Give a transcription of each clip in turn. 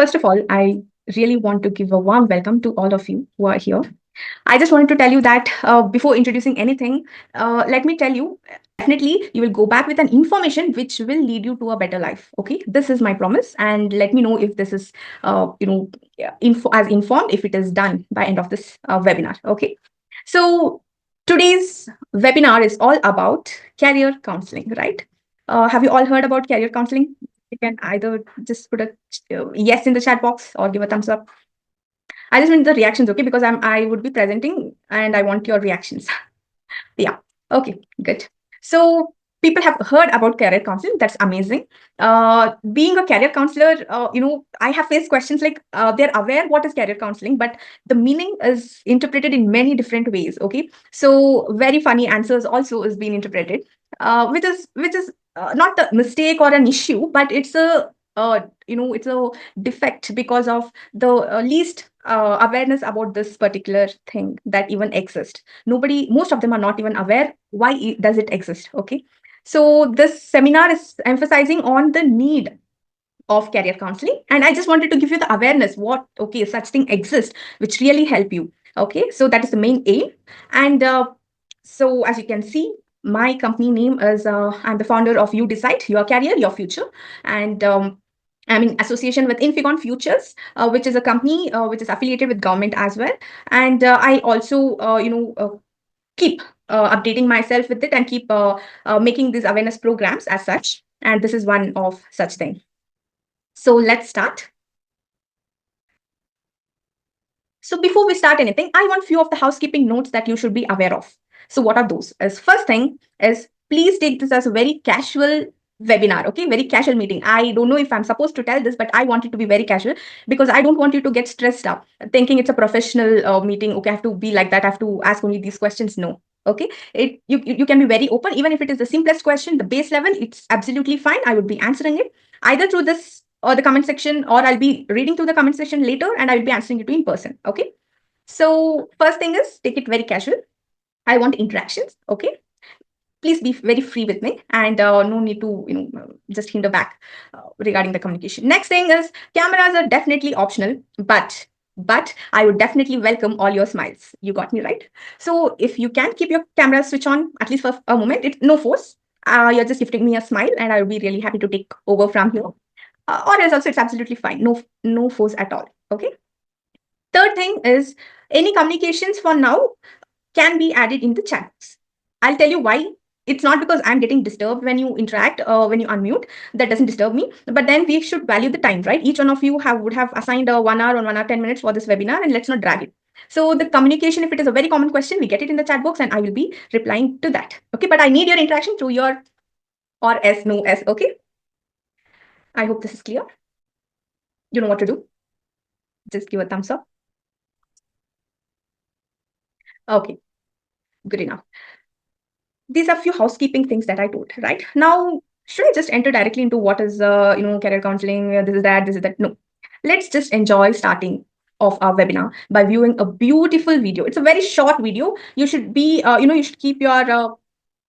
First of all, I really want to give a warm welcome to all of you who are here. I just wanted to tell you that before introducing anything, let me tell you definitely you will go back with an information which will lead you to a better life. Okay, this is my promise, and let me know if this is, as informed if it is done by end of this webinar. Okay, so today's webinar is all about career counseling, right? Have you all heard about career counseling? You can either just put a yes in the chat box or give a thumbs up. I just need the reactions, okay? Because I would be presenting and I want your reactions. Yeah. Okay, good. So people have heard about career counseling. That's amazing. Being a career counselor, I have faced questions like they're aware what is career counseling, but the meaning is interpreted in many different ways. Okay, so very funny answers also is being interpreted, which is not a mistake or an issue, but it's a defect because of the least awareness about this particular thing that even exists. Most of them are not even aware why does it exist. Okay, so this seminar is emphasizing on the need of career counseling, and I just wanted to give you the awareness what okay such thing exists which really help you. Okay, so that is the main aim. And so as you can see, my company name is I'm the founder of You Decide Your Career Your Future, and I'm in association with Infigon Futures, which is a company which is affiliated with government as well. And I also keep updating myself with it and keep making these awareness programs as such. And this is one of such thing. So let's start. So before we start anything, I want few of the housekeeping notes that you should be aware of. So what are those? As first thing is, please take this as a very casual webinar, okay? Very casual meeting. I don't know if I'm supposed to tell this, but I want it to be very casual because I don't want you to get stressed up thinking it's a professional meeting. Okay, I have to be like that. I have to ask only these questions. No. Okay, you can be very open, even if it is the simplest question, the base level, it's absolutely fine. I would be answering it either through this or the comment section, or I'll be reading through the comment section later and I will be answering it in person. Okay. So first thing is take it very casual. I want interactions. Okay. Please be very free with me and no need to, just hinder back regarding the communication. Next thing is cameras are definitely optional, but I would definitely welcome all your smiles. You got me right. So if you can keep your camera switch on at least for a moment, it's no force. You're just gifting me a smile and I will be really happy to take over from here. Or else also it's absolutely fine. No force at all. Okay. Third thing is any communications for now can be added in the chats. I'll tell you why. It's not because I'm getting disturbed when you interact or when you unmute. That doesn't disturb me. But then we should value the time, right? Each one of you would have assigned a 1 hour or 1 hour 10 minutes for this webinar, and let's not drag it. So the communication, if it is a very common question, we get it in the chat box, and I will be replying to that. Okay, but I need your interaction through your or S, no S. Okay. I hope this is clear. You know what to do. Just give a thumbs up. Okay, good enough. These are few housekeeping things that I told, right? Now, should I just enter directly into what is, career counseling, this is that? No. Let's just enjoy starting of our webinar by viewing a beautiful video. It's a very short video. You should be, you should keep your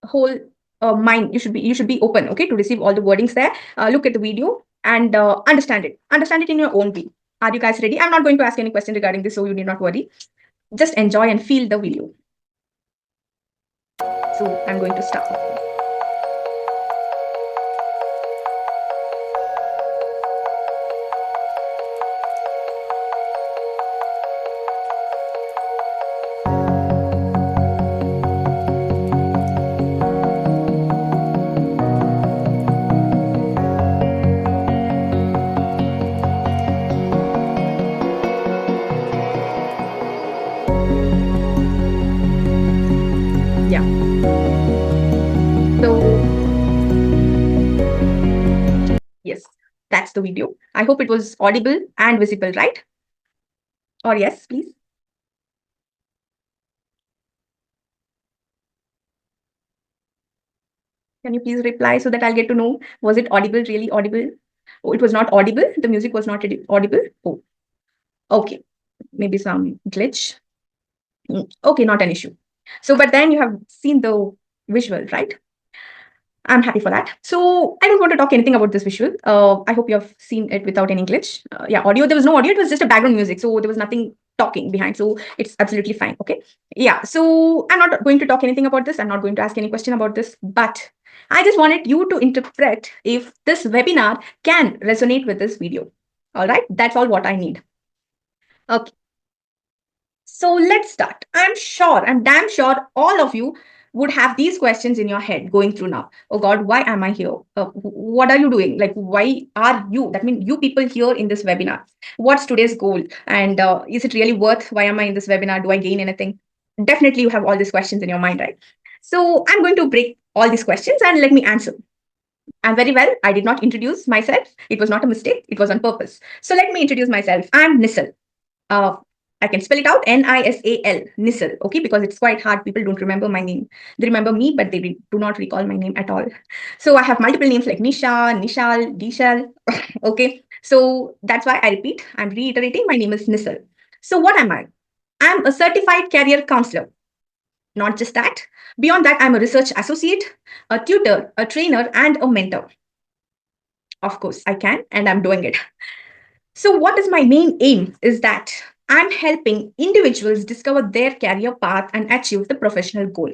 whole mind. You should be open, okay, to receive all the wordings there. Look at the video and understand it. Understand it in your own way. Are you guys ready? I'm not going to ask any question regarding this, so you need not worry. Just enjoy and feel the video. So I'm going to start. Yeah. So yes, that's the video. I hope it was audible and visible, right? Or yes, please. Can you please reply so that I'll get to know, was it audible, really audible? Oh, it was not audible. The music was not audible. Oh, okay. Maybe some glitch. Okay, not an issue. So, but then you have seen the visual, right? I'm happy for that. So I don't want to talk anything about this visual. I hope you have seen it without any glitch. Yeah, audio. There was no audio. It was just a background music. So there was nothing talking behind. So it's absolutely fine. Okay. Yeah. So I'm not going to talk anything about this. I'm not going to ask any question about this. But I just wanted you to interpret if this webinar can resonate with this video. All right. That's all what I need. Okay. So let's start. I'm damn sure all of you would have these questions in your head going through now. Oh God, why am I here? What are you doing? Like, why are you? That means you people here in this webinar. What's today's goal? And is it really worth? Why am I in this webinar? Do I gain anything? Definitely, you have all these questions in your mind, right? So I'm going to break all these questions and let me answer. And very well, I did not introduce myself. It was not a mistake. It was on purpose. So let me introduce myself. I'm Nisal. uh, I can spell it out Nisal, Nisal, okay, because it's quite hard. People don't remember my name. They remember me, but they do not recall my name at all. So I have multiple names like Nisha, Nishal, Dishal, okay. So that's why I repeat, I'm reiterating, my name is Nisal. So what am I? I'm a certified career counselor. Not just that. Beyond that, I'm a research associate, a tutor, a trainer, and a mentor. Of course, I can, and I'm doing it. So, what is my main aim is that I'm helping individuals discover their career path and achieve the professional goal.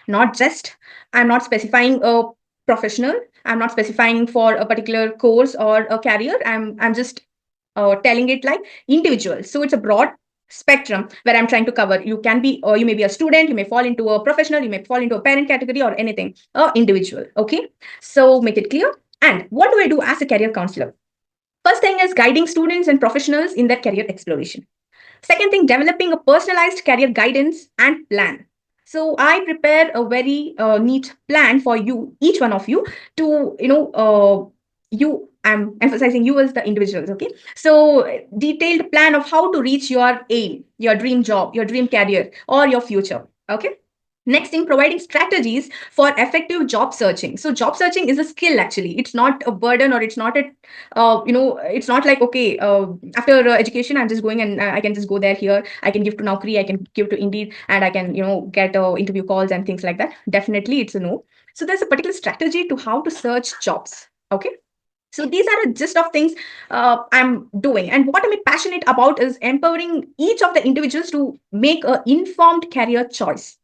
Not just, I'm not specifying a professional, I'm not specifying for a particular course or a career. I'm just telling it like individual. So, it's a broad spectrum where I'm trying to cover. You can be, or you may be a student, you may fall into a professional, you may fall into a parent category or anything, individual. Okay. So, make it clear. And what do I do as a career counselor? First thing is guiding students and professionals in their career exploration. Second thing, developing a personalized career guidance and plan. So I prepare a very neat plan for you, each one of you, to I'm emphasizing you as the individuals. Okay, so detailed plan of how to reach your aim, your dream job, your dream career, or your future. Okay. Next thing, providing strategies for effective job searching. So job searching is a skill actually. It's not a burden, or it's not a, it's not like, okay, after education, I'm just going and I can just go there here. I can give to Naukri, I can give to Indeed, and I can, get interview calls and things like that. Definitely, it's a no. So there's a particular strategy to how to search jobs. Okay. So these are a gist of things I'm doing. And what I'm passionate about is empowering each of the individuals to make an informed career choice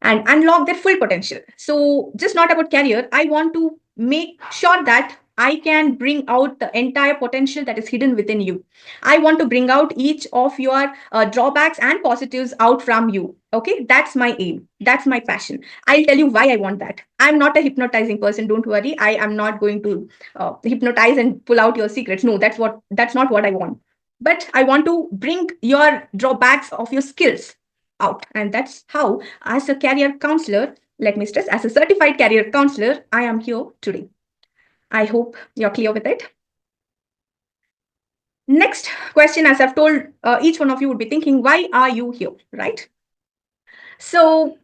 and unlock their full potential. So, just not about career, I want to make sure that I can bring out the entire potential that is hidden within you. I want to bring out each of your drawbacks and positives out from you. Okay, that's my aim. That's my passion. I'll tell you why I want that. I'm not a hypnotizing person. Don't worry. I am not going to hypnotize and pull out your secrets. No, that's not what I want. But I want to bring your drawbacks of your skills out. And that's how, as a career counselor, let me stress, as a certified career counselor, I am here today. I hope you're clear with it. Next question, as I've told, each one of you would be thinking, why are you here, right? So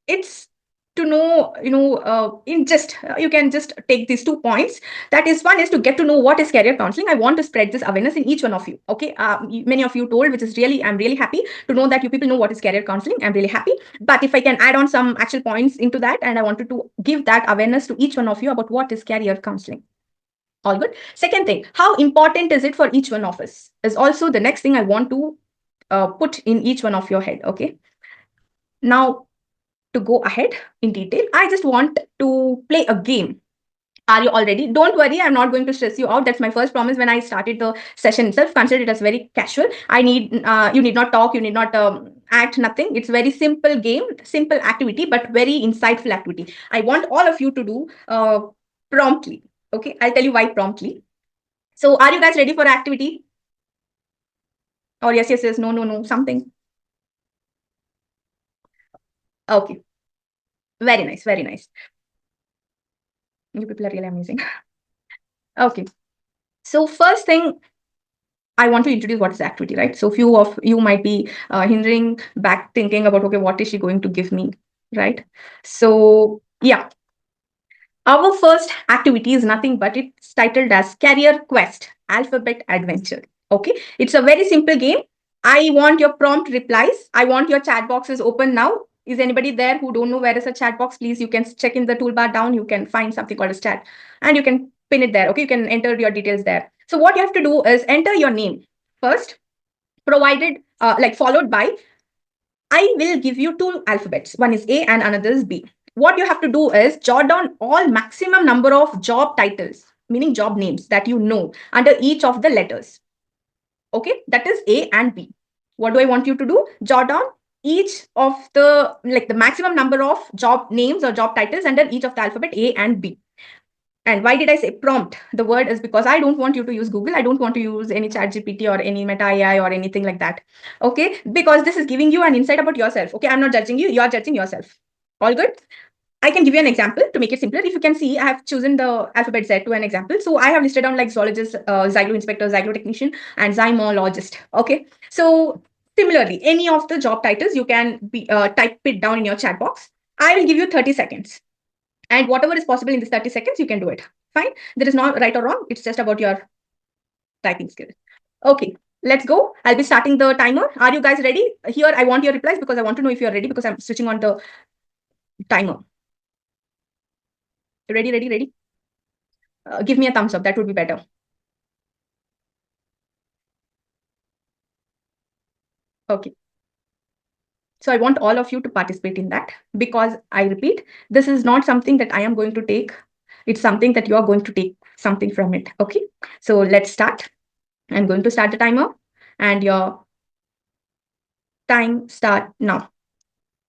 it's to know, in just, you can just take these 2 points. That is, one is to get to know what is career counseling. I want to spread this awareness in each one of you. Okay. Many of you told, which is really, I'm really happy to know that you people know what is career counseling. I'm really happy. But if I can add on some actual points into that, and I wanted to give that awareness to each one of you about what is career counseling. All good. Second thing, how important is it for each one of us is also the next thing I want to put in each one of your head. Okay. Now, to go ahead in detail, I just want to play a game. Are you all ready? Don't worry, I'm not going to stress you out. That's my first promise when I started the session itself. Consider it as very casual. You need not talk, you need not act, nothing. It's very simple game, simple activity, but very insightful activity. I want all of you to do promptly. Okay, I'll tell you why promptly. So are you guys ready for activity? Or yes, yes, yes, no, no, no, something. Okay. Very nice, very nice. You people are really amazing. Okay. So first thing, I want to introduce what is the activity, right? So few of you might be hindering back thinking about, okay, what is she going to give me, right? So yeah, our first activity is nothing but it's titled as Career Quest Alphabet Adventure. Okay, it's a very simple game. I want your prompt replies. I want your chat boxes open now. Is anybody there who don't know where is a chat box? Please, you can check in the toolbar down. You can find something called a chat and you can pin it there. Okay, you can enter your details there. So what you have to do is enter your name first, provided like followed by, I will give you two alphabets. One is A and another is B. What you have to do is jot down all maximum number of job titles, meaning job names that you know under each of the letters. Okay, that is A and B. What do I want you to do? Jot down each of the maximum number of job names or job titles under each of the alphabet A and B. And why did I say prompt? The word is because I don't want you to use Google. I don't want to use any chat GPT or any Meta AI or anything like that. Okay, because this is giving you an insight about yourself. Okay, I'm not judging you. You're judging yourself. All good? I can give you an example to make it simpler. If you can see, I have chosen the alphabet Z to an example. So I have listed down like zoologist, zygo inspector, zygo technician, and zymologist. Okay. So similarly, any of the job titles, you can be type it down in your chat box. I will give you 30 seconds. And whatever is possible in this 30 seconds, you can do it. Fine. There is not right or wrong. It's just about your typing skill. Okay. Let's go. I'll be starting the timer. Are you guys ready? Here, I want your replies because I want to know if you're ready because I'm switching on the timer. Ready, ready, ready? Give me a thumbs up. That would be better. Okay. So I want all of you to participate in that because I repeat, this is not something that I am going to take. It's something that you are going to take something from it. Okay. So let's start. I'm going to start the timer and your time start now.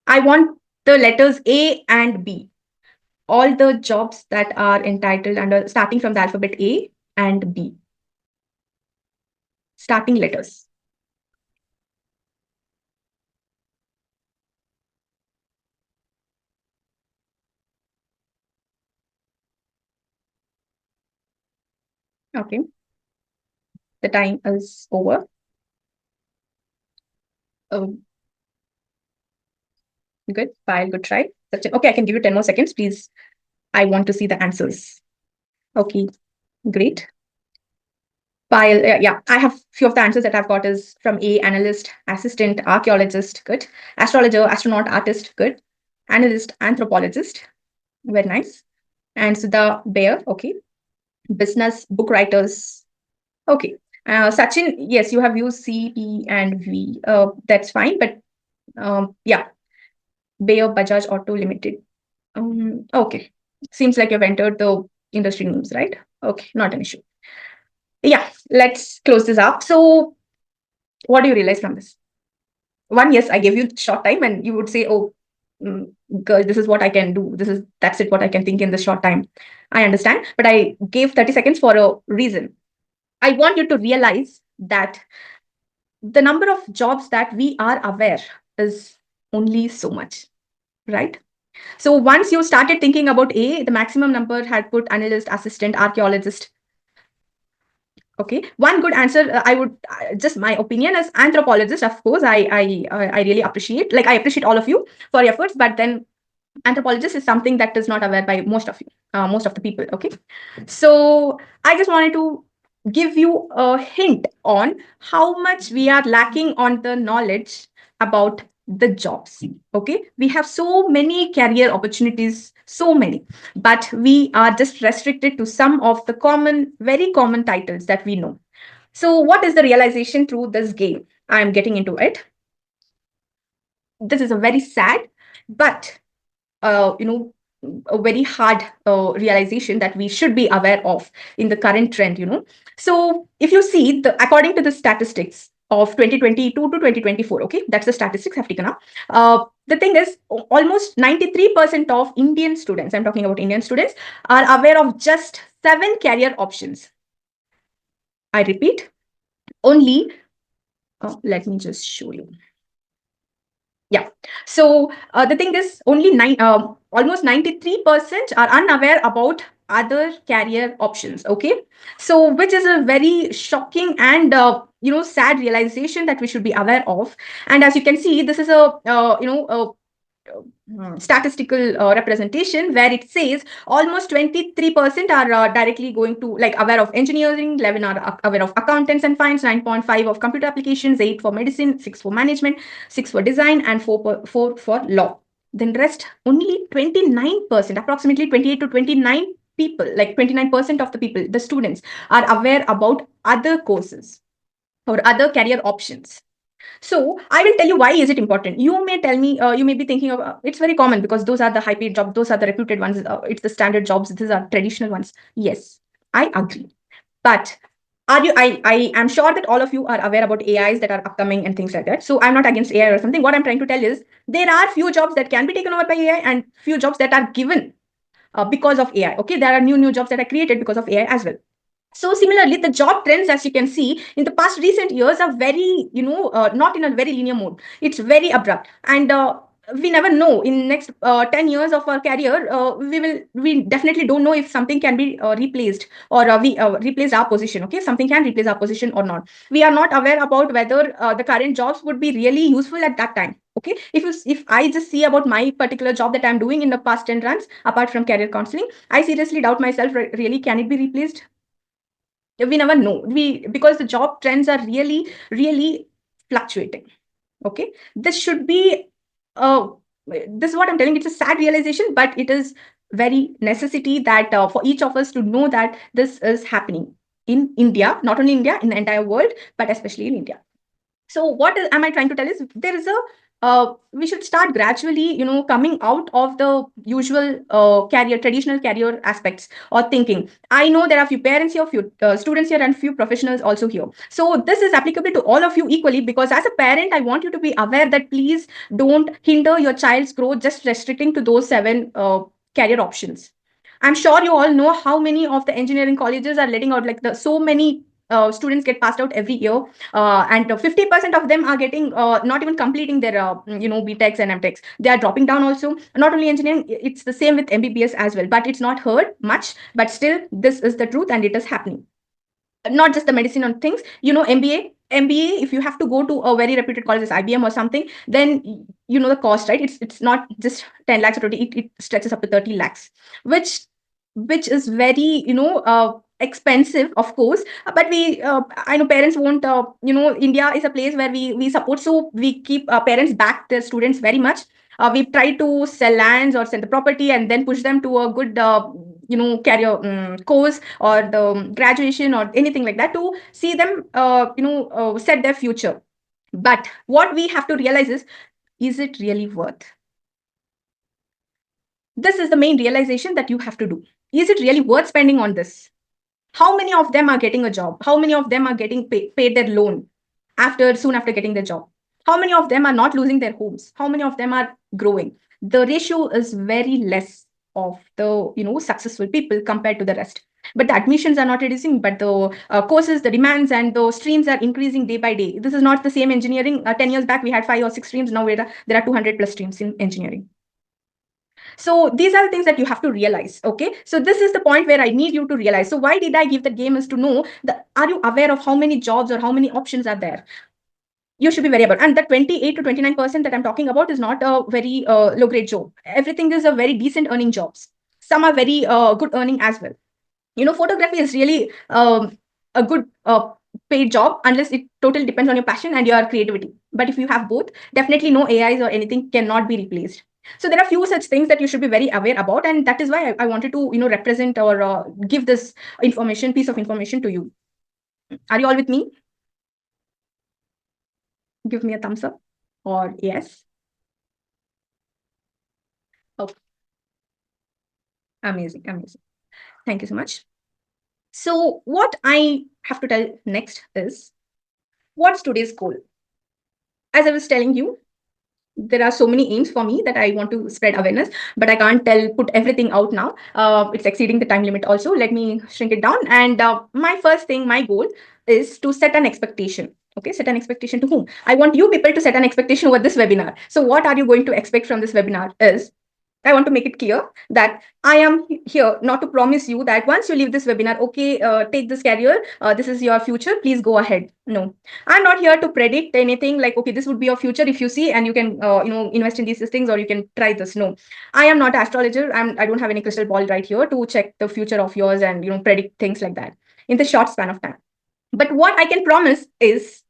I want the letters A and B. All the jobs that are entitled under starting from the alphabet A and B. Starting letters. Okay. The time is over. Good. File, good try. Okay, I can give you 10 more seconds, please. I want to see the answers. Okay, great. File, yeah, I have few of the answers that I've got is from A, analyst, assistant, archaeologist, good. Astrologer, astronaut, artist, good. Analyst, anthropologist, very nice. And Sudha Bear, okay. Business, book writers, okay. Sachin, yes, you have used C, P, and V. That's fine, but yeah, Bayer Bajaj Auto Limited. Okay. Seems like you've entered the industry names, right? Okay, not an issue. Yeah, let's close this up. So what do you realize from this? One, yes, I gave you short time and you would say, oh, girl, this is what I can do. That's it, what I can think in this short time. I understand, but I gave 30 seconds for a reason. I want you to realize that the number of jobs that we are aware is only so much, right? So once you started thinking about A, the maximum number had put analyst, assistant, archaeologist. Okay, one good answer, I would just my opinion as anthropologist. Of course, I really appreciate, like I appreciate all of you for your efforts, but then anthropologist is something that is not aware by most of you, most of the people. Okay, so I just wanted to give you a hint on how much we are lacking on the knowledge about the jobs. Okay, we have so many career opportunities, so many, but we are just restricted to some of the very common titles that we know. So what is the realization through this game? I am getting into it. This is a very sad, but a very hard realization that we should be aware of in the current trend. So if you see, according to the statistics of 2022 to 2024, okay, that's the statistics I've taken up. The thing is, almost 93% of Indian students, I'm talking about Indian students, are aware of just 7 career options. I repeat, only, let me just show you. Yeah. So the thing is, almost 93% are unaware about other career options. Okay. So which is a very shocking and sad realization that we should be aware of. And as you can see, this is statistical representation where it says almost 23% are directly going to aware of engineering, 11 are aware of accountants and finance, 9.5 of computer applications, 8 for medicine, 6 for management, 6 for design, and 4 for law. then rest only 29%, approximately 28 to 29 people, like 29% of the people, the students, are aware about other courses or other career options. So I will tell you why is it important. You may tell me, you may be thinking of, it's very common because those are the high paid jobs, those are the reputed ones, it's the standard jobs, these are traditional ones. Yes, I agree. But are you, I am sure that all of you are aware about AIs that are upcoming and things like that. So I'm not against AI or something. What I'm trying to tell is there are few jobs that can be taken over by AI and few jobs that are given because of AI. Okay, there are new jobs that are created because of AI as well. So similarly, the job trends, as you can see, in the past recent years are very, not in a very linear mode. It's very abrupt, and we never know in next 10 years of our career, we definitely don't know if something can be replaced or we replace our position. Okay, something can replace our position or not. We are not aware about whether the current jobs would be really useful at that time. Okay, if I just see about my particular job that I'm doing in the past 10 runs, apart from career counseling, I seriously doubt myself, really, can it be replaced? We never know, because the job trends are really fluctuating. Okay, this should be uh this is what I'm telling. It's a sad realization, but it is very necessity that for each of us to know that this is happening in India, not only India, in the entire world, but especially in India. So what am I trying to tell is there is a we should start gradually, coming out of the usual traditional career aspects or thinking. I know there are few parents here, few students here, and few professionals also here. So this is applicable to all of you equally, because as a parent, I want you to be aware that please don't hinder your child's growth just restricting to those seven career options. I'm sure you all know how many of the engineering colleges are letting out, like, the so many students get passed out every year, and 50% of them are getting not even completing their BTechs and MTechs. They are dropping down also. Not only engineering, it's the same with MBBS as well, but it's not heard much. But still, this is the truth, and it is happening. Not just the medicine on things, MBA, if you have to go to a very reputed college as IBM or something, then you know the cost, right? It's not just 10 lakhs or 20, it stretches up to 30 lakhs, which is very, expensive, of course. But I know parents won't, India is a place where we support, so we keep parents back their students very much. We try to sell lands or sell the property and then push them to a good career course or the graduation or anything like that, to see them set their future. But what we have to realize is it really worth? This is the main realization that you have to do. Is it really worth spending on this? How many of them are getting a job? How many of them are getting paid their loan soon after getting their job? How many of them are not losing their homes? How many of them are growing? The ratio is very less of the successful people compared to the rest. But the admissions are not reducing, but the courses, the demands, and the streams are increasing day by day. This is not the same engineering. 10 years back, we had 5 or 6 streams. Now there are 200 plus streams in engineering. So these are the things that you have to realize. Okay, so this is the point where I need you to realize. So why did I give the game is to know that, are you aware of how many jobs or how many options are there? You should be very aware. And the 28 to 29% that I'm talking about is not a very low grade job. Everything is a very decent earning jobs. Some are very good earning as well. Photography is really a good paid job, unless it totally depends on your passion and your creativity. But if you have both, definitely no AIs or anything cannot be replaced. So there are few such things that you should be very aware about, and that is why I wanted to represent or give this piece of information to you. Are you all with me? Give me a thumbs up or yes. Oh, amazing, amazing. Thank you so much. So what I have to tell next is, what's today's goal? As I was telling you, there are so many aims for me that I want to spread awareness, but I can't put everything out now. It's exceeding the time limit also. Let me shrink it down. And my first thing, my goal is to set an expectation. Okay, set an expectation to whom? I want you people to set an expectation over this webinar. So what are you going to expect from this webinar is, I want to make it clear that I am here not to promise you that once you leave this webinar, okay, take this career, this is your future, please go ahead. No, I'm not here to predict anything like, okay, this would be your future if you see, and you can, invest in these things, or you can try this. No, I am not an astrologer. I don't have any crystal ball right here to check the future of yours and, predict things like that in the short span of time. But what I can promise is,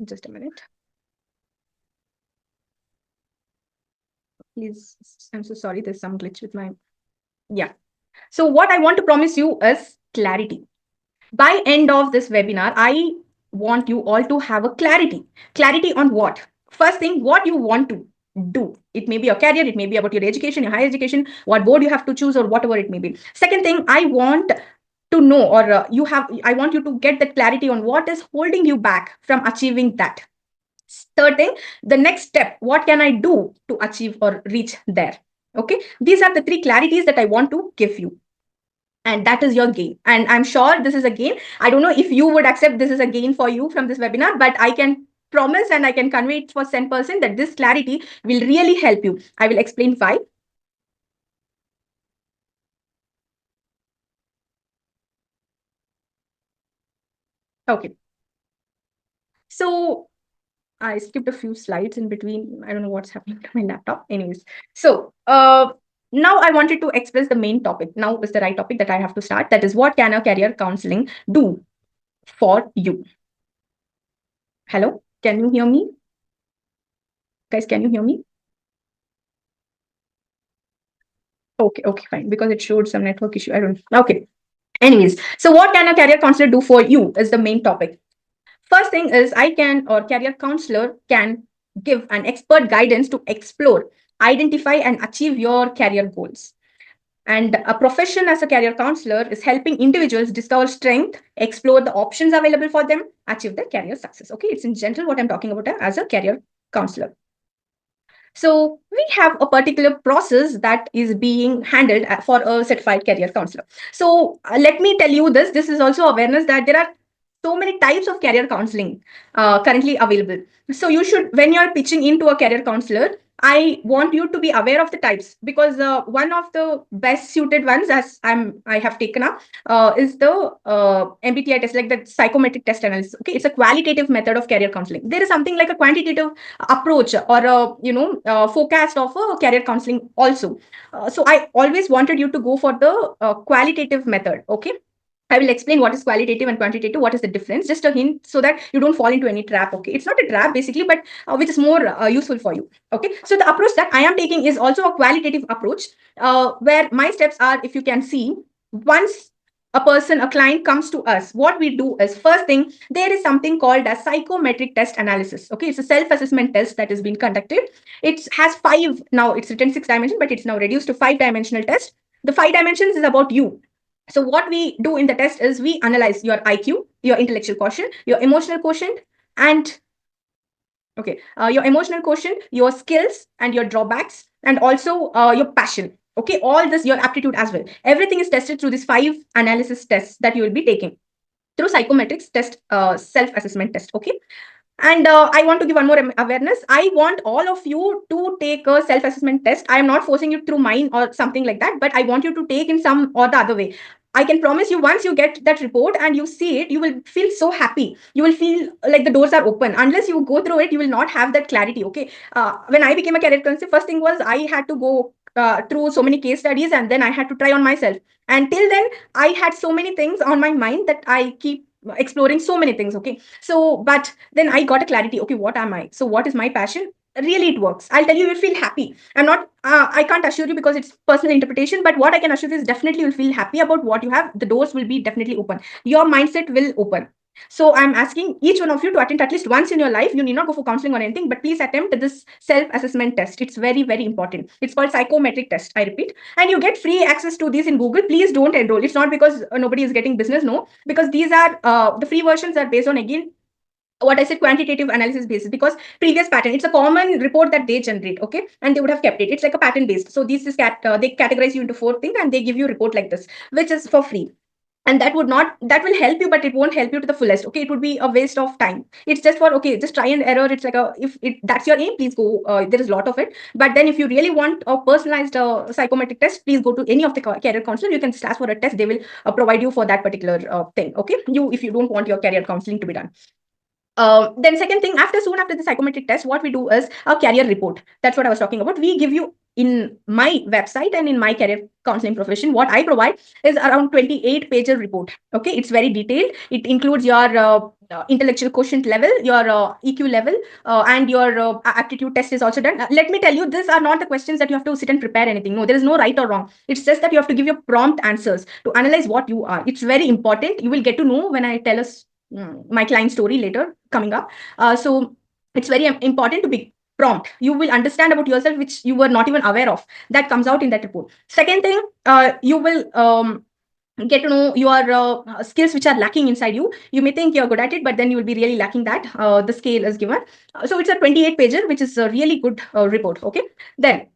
just a minute. Please, I'm so sorry. There's some glitch with my. Yeah. So what I want to promise you is clarity. By end of this webinar, I want you all to have a clarity on what. First thing, what you want to do. It may be your career, it may be about your education, your higher education, what board you have to choose, or whatever it may be. Second thing, I want to know, or I want you to get that clarity on what is holding you back from achieving that. Third thing, the next step, what can I do to achieve or reach there? Okay, these are the three clarities that I want to give you, and that is your gain. And I'm sure this is a gain. I don't know if you would accept this is a gain for you from this webinar, but I can promise and I can convey it for 10% that this clarity will really help you. I will explain why. Okay, so I skipped a few slides in between. I don't know what's happening to my laptop. Anyways, so now I wanted to express the main topic. Now is the right topic that I have to start. That is, what can a career counseling do for you? Hello, can you hear me? Guys, can you hear me? Okay, fine. Because it showed some network issue. I don't know. Okay. Anyways, so what can a career counselor do for you is the main topic. First thing is, I can, or career counselor can give an expert guidance to explore, identify, and achieve your career goals. And a profession as a career counselor is helping individuals discover strength, explore the options available for them, achieve their career success. Okay, it's in general what I'm talking about as a career counselor. So we have a particular process that is being handled for a certified career counselor. So let me tell you this. This is also awareness that there are so many types of career counseling currently available. So you should, when you're pitching into a career counselor, I want you to be aware of the types, because one of the best suited ones, as I have taken up, is the MBTI test, like the psychometric test analysis. Okay, it's a qualitative method of career counseling. There is something like a quantitative approach, or a forecast of a career counseling also. So I always wanted you to go for the qualitative method. Okay, I will explain what is qualitative and quantitative, what is the difference, just a hint, so that you don't fall into any trap. Okay, it's not a trap basically, but which is more useful for you. Okay, so the approach that I am taking is also a qualitative approach, where my steps are, if you can see, once a person, a client comes to us, what we do is, first thing, there is something called a psychometric test analysis. Okay, it's a self-assessment test that is being conducted. It has five, now it's written 6 dimension, but it's now reduced to 5 dimensional test. The 5 dimensions is about you. So what we do in the test is, we analyze your IQ, your intellectual quotient, your emotional quotient, and your emotional quotient, your skills and your drawbacks, and also your passion. Okay, all this, your aptitude as well. Everything is tested through these 5 analysis tests that you will be taking through psychometrics test, self-assessment test. Okay, and I want to give one more awareness. I want all of you to take a self-assessment test. I am not forcing you through mine or something like that, but I want you to take in some or the other way. I can promise you, once you get that report and you see it, you will feel so happy. You will feel like the doors are open. Unless you go through it, you will not have that clarity. Okay. When I became a career counselor, first thing was, I had to go through so many case studies, and then I had to try on myself. And till then, I had so many things on my mind that I keep exploring so many things. Okay. So, but then I got a clarity. Okay, what am I? So, what is my passion? Really, it works. I'll tell you, you'll feel happy. I'm not, I can't assure you because it's personal interpretation, but what I can assure you is, definitely you'll feel happy about what you have. The doors will be definitely open. Your mindset will open. So I'm asking each one of you to attempt at least once in your life. You need not go for counseling or anything, but please attempt this self-assessment test. It's very, very important. It's called psychometric test. I repeat, and you get free access to these in Google. Please don't enroll. It's not because nobody is getting business. No, because these are the free versions are based on, again, what I said, quantitative analysis basis, because previous pattern, it's a common report that they generate. Okay, and they would have kept it. It's like a pattern based. So this is they categorize you into 4 things, and they give you a report like this, which is for free. And that will help you, but it won't help you to the fullest. Okay, it would be a waste of time. It's just for, okay, just try and error. It's like a, if it that's your aim, please go. There is a lot of it, but then if you really want a personalized psychometric test, please go to any of the career counselor. You can ask for a test. They will provide you for that particular thing. Okay, if you don't want your career counseling to be done. Then second thing, soon after the psychometric test, what we do is a career report. That's what I was talking about. We give you in my website and in my career counseling profession, what I provide is around 28 pager report. Okay, it's very detailed. It includes your intellectual quotient level, your EQ level, and your aptitude test is also done. Let me tell you, these are not the questions that you have to sit and prepare anything. No, there is no right or wrong. It's just that you have to give your prompt answers to analyze what you are. It's very important. You will get to know when I tell us my client story later coming up. So it's very important to be prompt. You will understand about yourself which you were not even aware of. That comes out in that report. Second thing, you will get to know your skills which are lacking inside you. You may think you're good at it, but then you will be really lacking that. The scale is given. So it's a 28 pager, which is a really good report. Okay. Then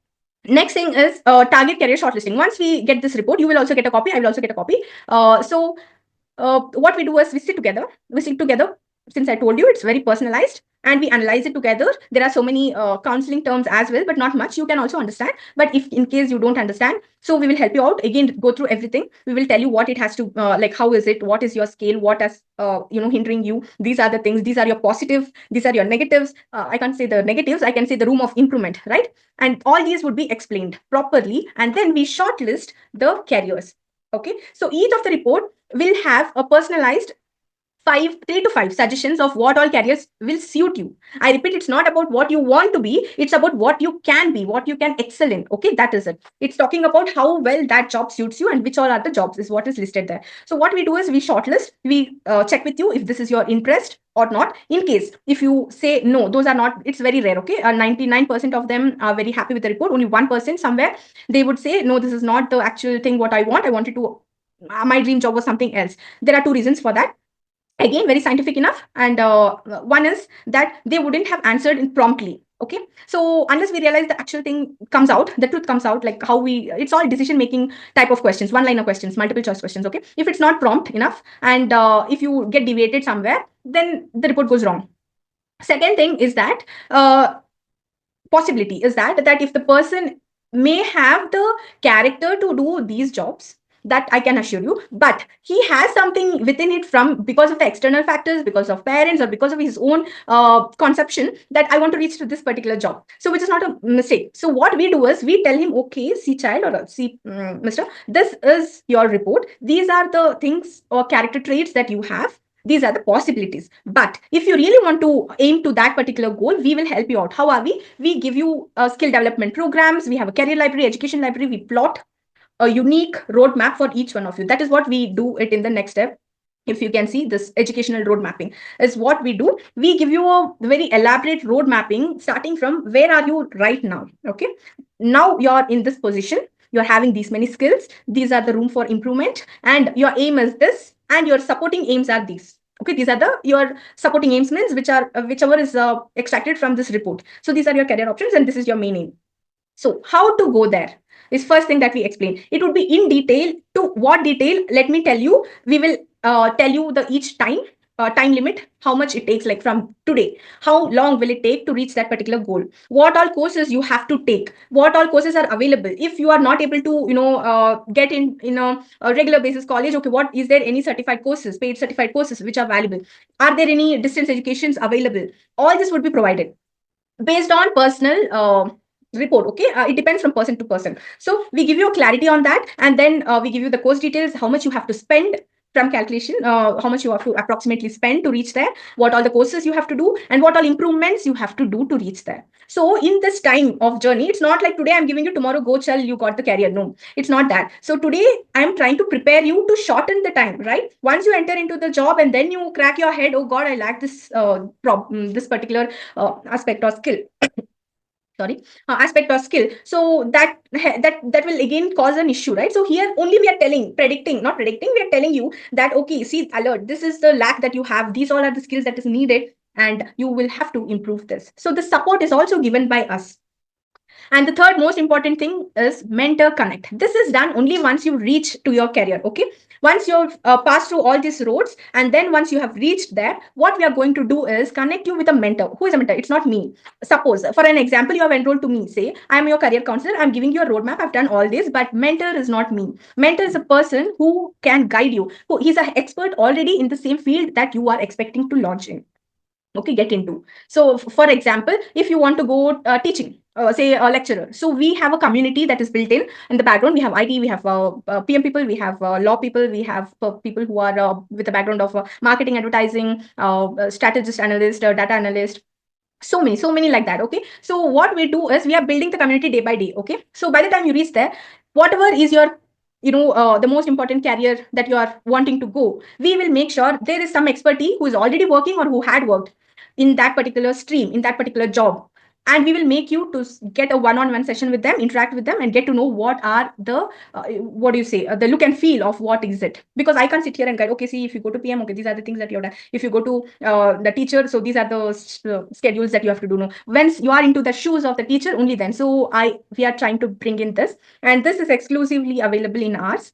next thing is target career shortlisting. Once we get this report, you will also get a copy. I will also get a copy. What we do is we sit together. Since I told you, it's very personalized, and we analyze it together. There are so many counseling terms as well, but not much. You can also understand. But if in case you don't understand, so we will help you out. Again, go through everything. We will tell you what it has to like. How is it? What is your scale? What is hindering you? These are the things. These are your positive. These are your negatives. I can't say the negatives. I can say the room of improvement, right? And all these would be explained properly, and then we shortlist the carriers. Okay. So each of the report will have a personalized 3 to 5 suggestions of what all careers will suit you. I repeat, it's not about what you want to be, it's about what you can be, what you can excel in. Okay, that is it. It's talking about how well that job suits you and which all are the jobs is what is listed there. So what we do is we shortlist, we check with you if this is your interest or not. In case if you say no, those are not, it's very rare. Okay, 99% of them are very happy with the report. Only 1% somewhere they would say no, this is not the actual thing what I want. I wanted to my dream job was something else. There are two reasons for that. Again, very scientific enough, and one is that they wouldn't have answered in promptly. Okay, so unless we realize the actual thing comes out, the truth comes out, like how we, it's all decision making type of questions, one liner questions, multiple choice questions. Okay, if it's not prompt enough, and if you get deviated somewhere, then the report goes wrong. Second thing is that possibility is that if the person may have the character to do these jobs, that I can assure you, but he has something within it from because of the external factors, because of parents or because of his own conception, that I want to reach to this particular job. So which is not a mistake. So what we do is we tell him, okay, see child, or see mister, this is your report. These are the things or character traits that you have. These are the possibilities. But if you really want to aim to that particular goal, we will help you out. How are we? We give you skill development programs. We have a career library, education library. We plot a unique roadmap for each one of you. That is what we do it in the next step. If you can see, this educational road mapping is what we do. We give you a very elaborate road mapping starting from where are you right now. Okay, now you're in this position, you're having these many skills, these are the room for improvement, and your aim is this, and your supporting aims are these. Okay, these are the your supporting aims, means which are whichever is extracted from this report. So these are your career options, and this is your main aim. So how to go there is first thing that we explain. It would be in detail. To what detail? Let me tell you. We will tell you the each time limit, how much it takes, like from today, how long will it take to reach that particular goal, what all courses you have to take, what all courses are available. If you are not able to get in a regular basis college, okay, what is there any certified courses, paid certified courses which are valuable? Are there any distance educations available? All this would be provided based on personal report. Okay, it depends from person to person. So we give you a clarity on that, and then we give you the course details, how much you have to spend from calculation, how much you have to approximately spend to reach there, what all the courses you have to do, and what all improvements you have to do to reach there. So in this time of journey, it's not like today I'm giving you, tomorrow go chal, you got the career. No, it's not that. So today I'm trying to prepare you to shorten the time, right? Once you enter into the job and then you crack your head, oh god, I lack this this particular aspect or skill, sorry, aspect or skill, so that will again cause an issue, right? So here only we are predicting, not predicting, we are telling you that, okay, see, alert, this is the lack that you have, these all are the skills that is needed, and you will have to improve this. So the support is also given by us. And the third most important thing is mentor connect. This is done only once you reach to your career. Okay, once you've passed through all these roads, and then once you have reached there, what we are going to do is connect you with a mentor. Who is a mentor? It's not me. Suppose, for an example, you have enrolled to me. Say, I'm your career counselor. I'm giving you a roadmap. I've done all this, but mentor is not me. Mentor is a person who can guide you. Who he's an expert already in the same field that you are expecting to launch in. Okay, get into. So for example, if you want to go teaching, say a lecturer. So we have a community that is built in the background. We have IT, we have PM people, we have law people, we have people who are with a background of marketing, advertising, strategist, analyst, data analyst, so many like that. Okay, so what we do is we are building the community day by day. Okay, so by the time you reach there, whatever is your the most important career that you are wanting to go, we will make sure there is some expertise who is already working or who had worked in that particular stream, in that particular job, and we will make you to get a one-on-one session with them, interact with them, and get to know what are the what do you say, the look and feel of what is it. Because I can't sit here and guide, okay, see, if you go to PM, okay, these are the things that you've done. If you go to the teacher, so these are the schedules that you have to do. No, once you are into the shoes of the teacher, only then. So we are trying to bring in this, and this is exclusively available in ours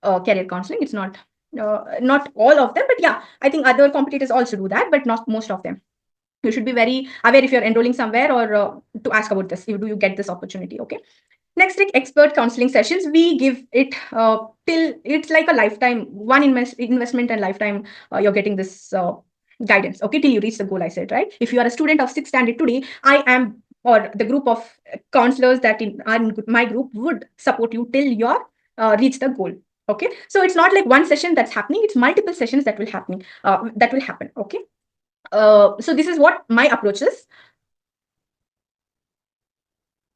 career counseling. It's not all of them, but yeah, I think other competitors also do that, but not most of them. You should be very aware if you're enrolling somewhere, or to ask about this. Do you get this opportunity? Okay. Next, like expert counseling sessions, we give it till it's like a lifetime, one investment and lifetime. You're getting this guidance, okay, till you reach the goal. I said, right? If you are a student of 6th standard today, I am, or the group of counselors that are in my group would support you till you reach the goal. Okay, so it's not like one session that's happening; it's multiple sessions that will happen. Okay, so this is what my approach is.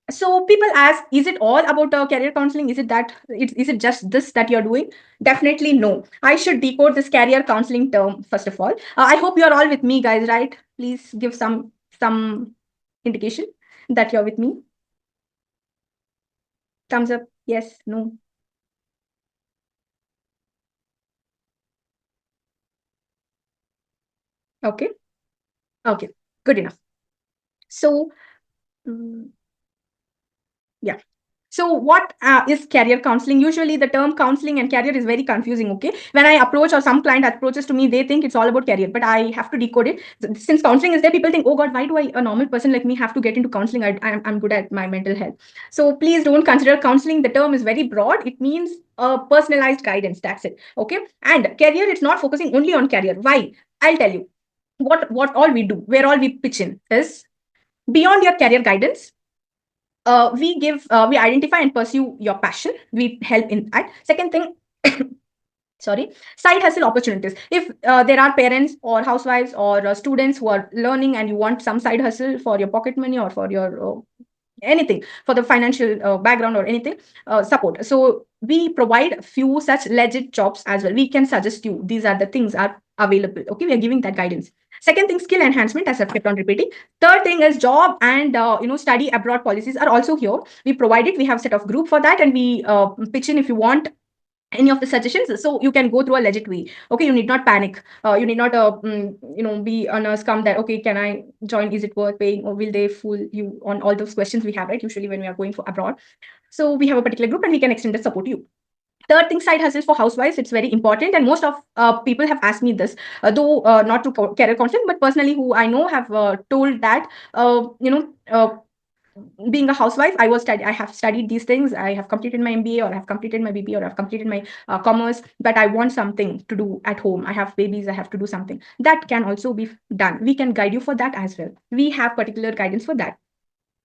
So people ask, is it all about career counseling? Is it just this that you're doing? Definitely no. I should decode this career counseling term first of all. I hope you're all with me, guys, right? Please give some indication that you're with me. Thumbs up, yes, no. Okay, okay, good enough. So mm, yeah. So what is career counseling? Usually the term counseling and career is very confusing, okay? When I approach, or some client approaches to me, they think it's all about career, but I have to decode it. Since counseling is there, people think, oh God, why do a normal person like me have to get into counseling? I'm good at my mental health. So please don't consider counseling. The term is very broad. It means personalized guidance. That's it, okay? And career, it's not focusing only on career. Why? I'll tell you. What all we do, where all we pitch in is beyond your career guidance. We identify and pursue your passion. We help in that. Second thing, sorry, side hustle opportunities. If there are parents or housewives or students who are learning and you want some side hustle for your pocket money or for your anything, for the financial background or anything, support. So we provide few such legit jobs as well. We can suggest you these are the things are available. Okay, we are giving that guidance. Second thing, skill enhancement, as I've kept on repeating. Third thing is job and study abroad policies are also here. We provide it. We have set of group for that, and we pitch in if you want any of the suggestions, so you can go through a legit way. Okay, you need not panic. You need not be on a scum that, okay, can I join, is it worth paying, or will they fool you on all those questions we have, right, usually when we are going for abroad. So we have a particular group and we can extend the support to you. Third thing, side hustles for housewives. It's very important, and most of people have asked me this, though not to career counseling, but personally, who I know have told that being a housewife, I have studied these things. I have completed my MBA, or I have completed my BBA, or I've completed my commerce, but I want something to do at home. I have babies, I have to do something. That can also be done. We can guide you for that as well. We have particular guidance for that.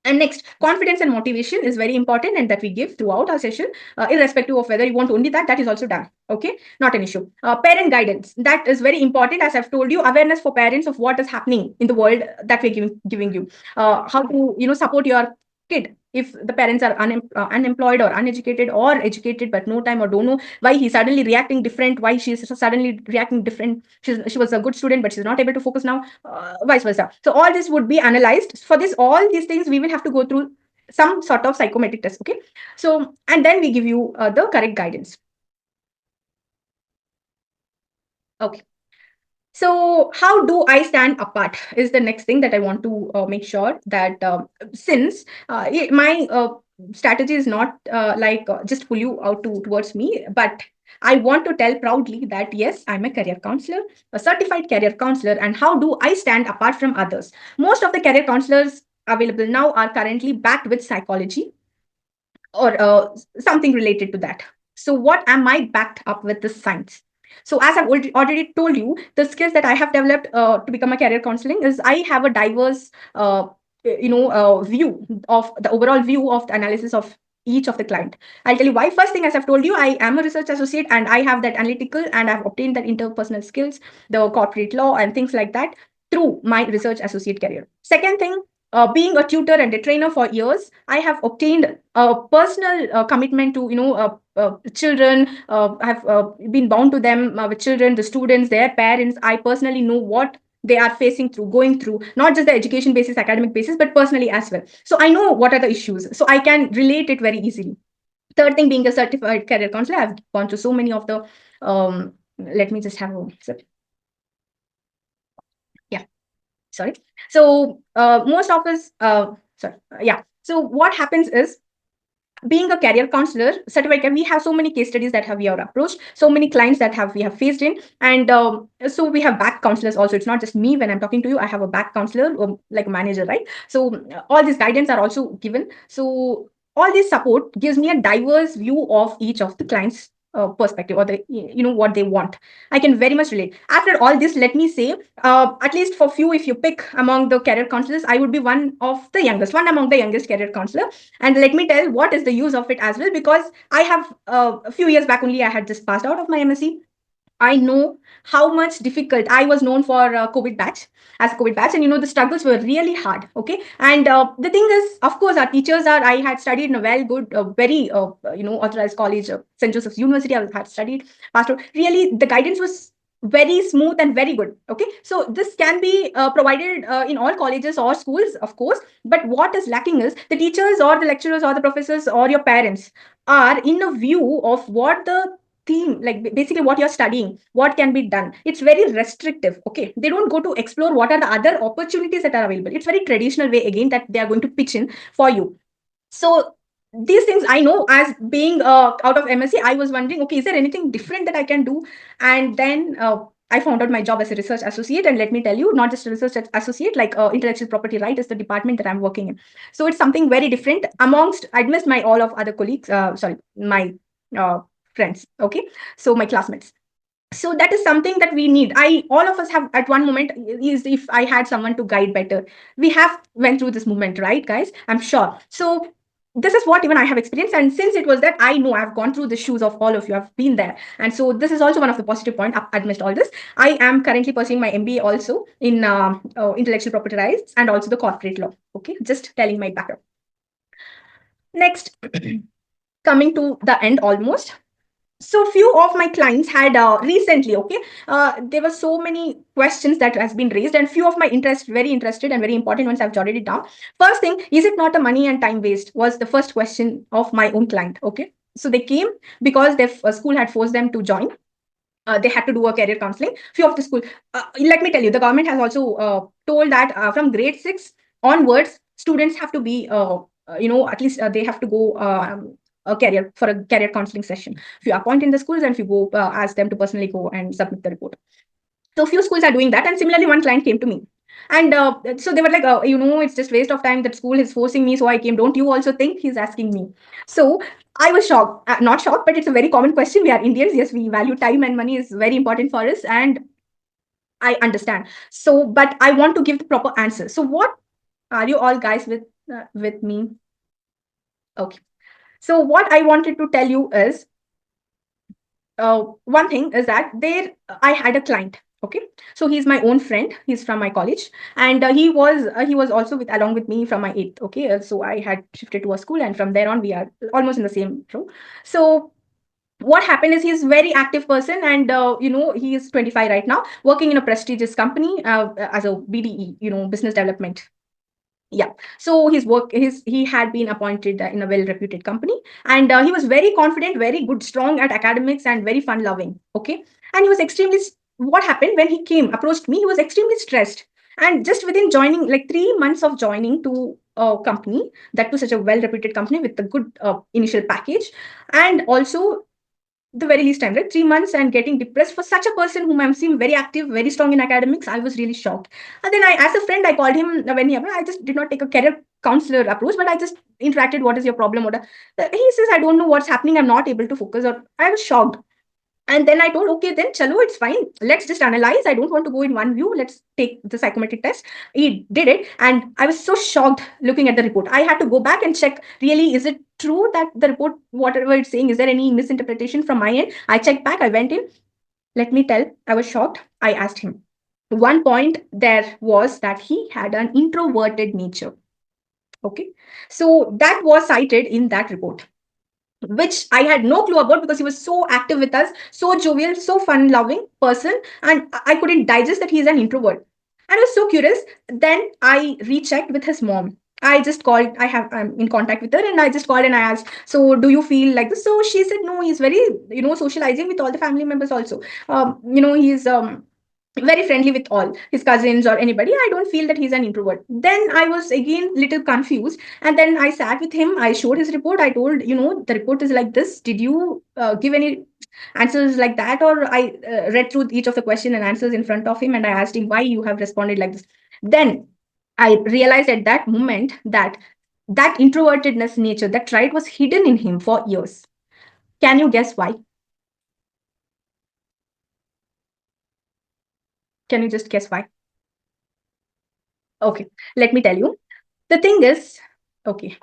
And next, confidence and motivation is very important, and that we give throughout our session, irrespective of whether you want only that is also done. Okay, not an issue. Parent guidance, that is very important. As I've told you, awareness for parents of what is happening in the world that we're giving you. How to support your kid if the parents are unemployed or uneducated, or educated but no time, or don't know why he's suddenly reacting different, why she's suddenly reacting different. She was a good student, but she's not able to focus now, vice versa. So all this would be analyzed. For this, all these things, we will have to go through some sort of psychometric test. Okay, so and then we give you the correct guidance. Okay, so how do I stand apart is the next thing that I want to make sure that since my strategy is not just pull you out towards me, but I want to tell proudly that yes, I'm a career counselor, a certified career counselor. And how do I stand apart from others? Most of the career counselors available now are currently backed with psychology or something related to that. So what am I backed up with? This science. So as I've already told you, the skills that I have developed to become a career counseling is I have a diverse view of the overall view of the analysis of each of the client. I'll tell you why. First thing, as I've told you, I am a research associate and I have that analytical and I've obtained that interpersonal skills, the corporate law and things like that through my research associate career. Second thing, being a tutor and a trainer for years, I have obtained a personal commitment to children. Have been bound to them with children, the students, their parents. I personally know what they are facing through, going through, not just the education basis, academic basis, but personally as well. So I know what are the issues, so I can relate it very easily. Third thing, being a certified career counselor, I've gone to so many of the let me just have a sip. Yeah, sorry. So most of us sorry yeah, so what happens is, being a career counselor certified, we have so many case studies that have we are approached, so many clients that have we have faced in, and so we have back counselors also. It's not just me when I'm talking to you. I have a back counselor, like a manager, right? So all these guidance are also given. So all this support gives me a diverse view of each of the clients perspective, or the what they want. I can very much relate. After all this, let me say, at least for few, if you pick among the career counselors, I would be one among the youngest career counselor. And let me tell what is the use of it as well, because I have a few years back only, I had just passed out of my MSc. I know how much difficult I was known for COVID batch, as a COVID batch, and the struggles were really hard. Okay, and the thing is, of course, our teachers are. I had studied in a well good, very authorized college, St. Joseph's University. I had studied, passed out. Really, the guidance was very smooth and very good. Okay, so this can be provided in all colleges or schools, of course. But what is lacking is the teachers or the lecturers or the professors or your parents are in a view of what the theme, like basically what you're studying, what can be done. It's very restrictive. Okay, they don't go to explore what are the other opportunities that are available. It's very traditional way again that they are going to pitch in for you. So these things I know, as being out of MSc, I was wondering, okay, is there anything different that I can do? And then I found out my job as a research associate, and let me tell you, not just a research associate, like intellectual property right is the department that I'm working in. So it's something very different amongst, amidst my all of other colleagues, sorry, my uh, friends. Okay, so my classmates. So that is something that we need. All of us have at one moment, is if I had someone to guide better. We have went through this moment, right, guys? I'm sure. So this is what even I have experienced, and since it was that, I know I've gone through the shoes of all of you. I've been there, and so this is also one of the positive point amidst all this. I am currently pursuing my MBA also in intellectual property rights and also the corporate law. Okay, just telling my background. Next, coming to the end almost. So few of my clients had recently, okay, there were so many questions that has been raised, and few of my very interested and very important ones, I've jotted it down. First thing, is it not a money and time waste, was the first question of my own client. Okay, so they came because their school had forced them to join. They had to do a career counseling. Few of the school, let me tell you, the government has also told that from grade 6 onwards, students have to be at least they have to go a career for a career counseling session. If you appoint in the schools, and if you go ask them to personally go and submit the report. So few schools are doing that, and similarly one client came to me, and so they were like, it's just waste of time, that school is forcing me, so I came. Don't you also think he's asking me? So I was shocked, not shocked, but it's a very common question. We are Indians, yes, we value time, and money is very important for us, and I understand. So but I want to give the proper answer. So what are you all guys with me? Okay, so what I wanted to tell you is, one thing is that there I had a client. Okay, so he's my own friend. He's from my college, and he was also with along with me from my eighth. Okay, so I had shifted to a school, and from there on we are almost in the same row. So what happened is, he's a very active person, and he is 25 right now, working in a prestigious company as a BDE, business development. Yeah, so he had been appointed in a well reputed company, and he was very confident, very good, strong at academics, and very fun loving. Okay, and he was extremely, what happened when he came approached me, he was extremely stressed. And just within joining, like 3 months of joining to a company, that to such a well reputed company with a good initial package, and also the very least time, right? 3 months and getting depressed for such a person whom I'm seeing very active, very strong in academics. I was really shocked. And then as a friend, I called him when he happened. I just did not take a career counselor approach, but I just interacted. What is your problem? He says, I don't know what's happening. I'm not able to focus. Or I was shocked. And then I told, okay, then chalo, it's fine. Let's just analyze. I don't want to go in one view. Let's take the psychometric test. He did it. And I was so shocked looking at the report. I had to go back and check, really, is it true that the report, whatever it's saying, is there any misinterpretation from my end? I checked back. I went in. Let me tell, I was shocked. I asked him. One point there was that he had an introverted nature. Okay. So that was cited in that report, which I had no clue about because he was so active with us, so jovial, so fun loving person. And I couldn't digest that he's an introvert. And I was so curious. Then I rechecked with his mom. I just called, I'm in contact with her, and I just called and I asked, so do you feel like this? So she said, no, he's very, socializing with all the family members also. He's very friendly with all his cousins or anybody. I don't feel that he's an introvert. Then I was again little confused, and then I sat with him. I showed his report. I told, the report is like this. Did you give any answers like that? Or I read through each of the question and answers in front of him, and I asked him why you have responded like this. Then I realized at that moment that that introvertedness nature, that trait was hidden in him for years. Can you guess why? Can you just guess why? Okay, let me tell you. The thing is, okay.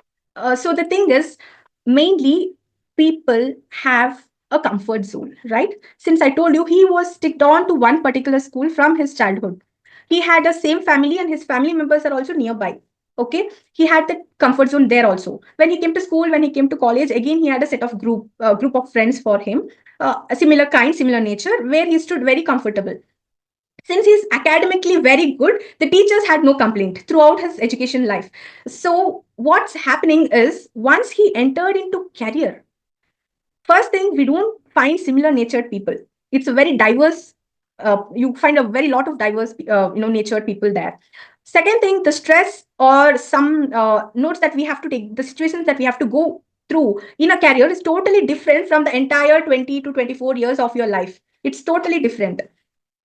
So the thing is, mainly people have a comfort zone, right? Since I told you he was sticked on to one particular school from his childhood. He had a same family and his family members are also nearby. Okay, he had the comfort zone there also. When he came to school, when he came to college, again he had a set of group of friends for him, a similar kind, similar nature, where he stood very comfortable. Since he's academically very good, the teachers had no complaint throughout his education life. So what's happening is once he entered into career, first thing, we don't find similar natured people. It's a very diverse, you find a very lot of diverse natured people there. Second thing, the stress or some notes that we have to take, the situations that we have to go through in a career is totally different from the entire 20 to 24 years of your life. It's totally different,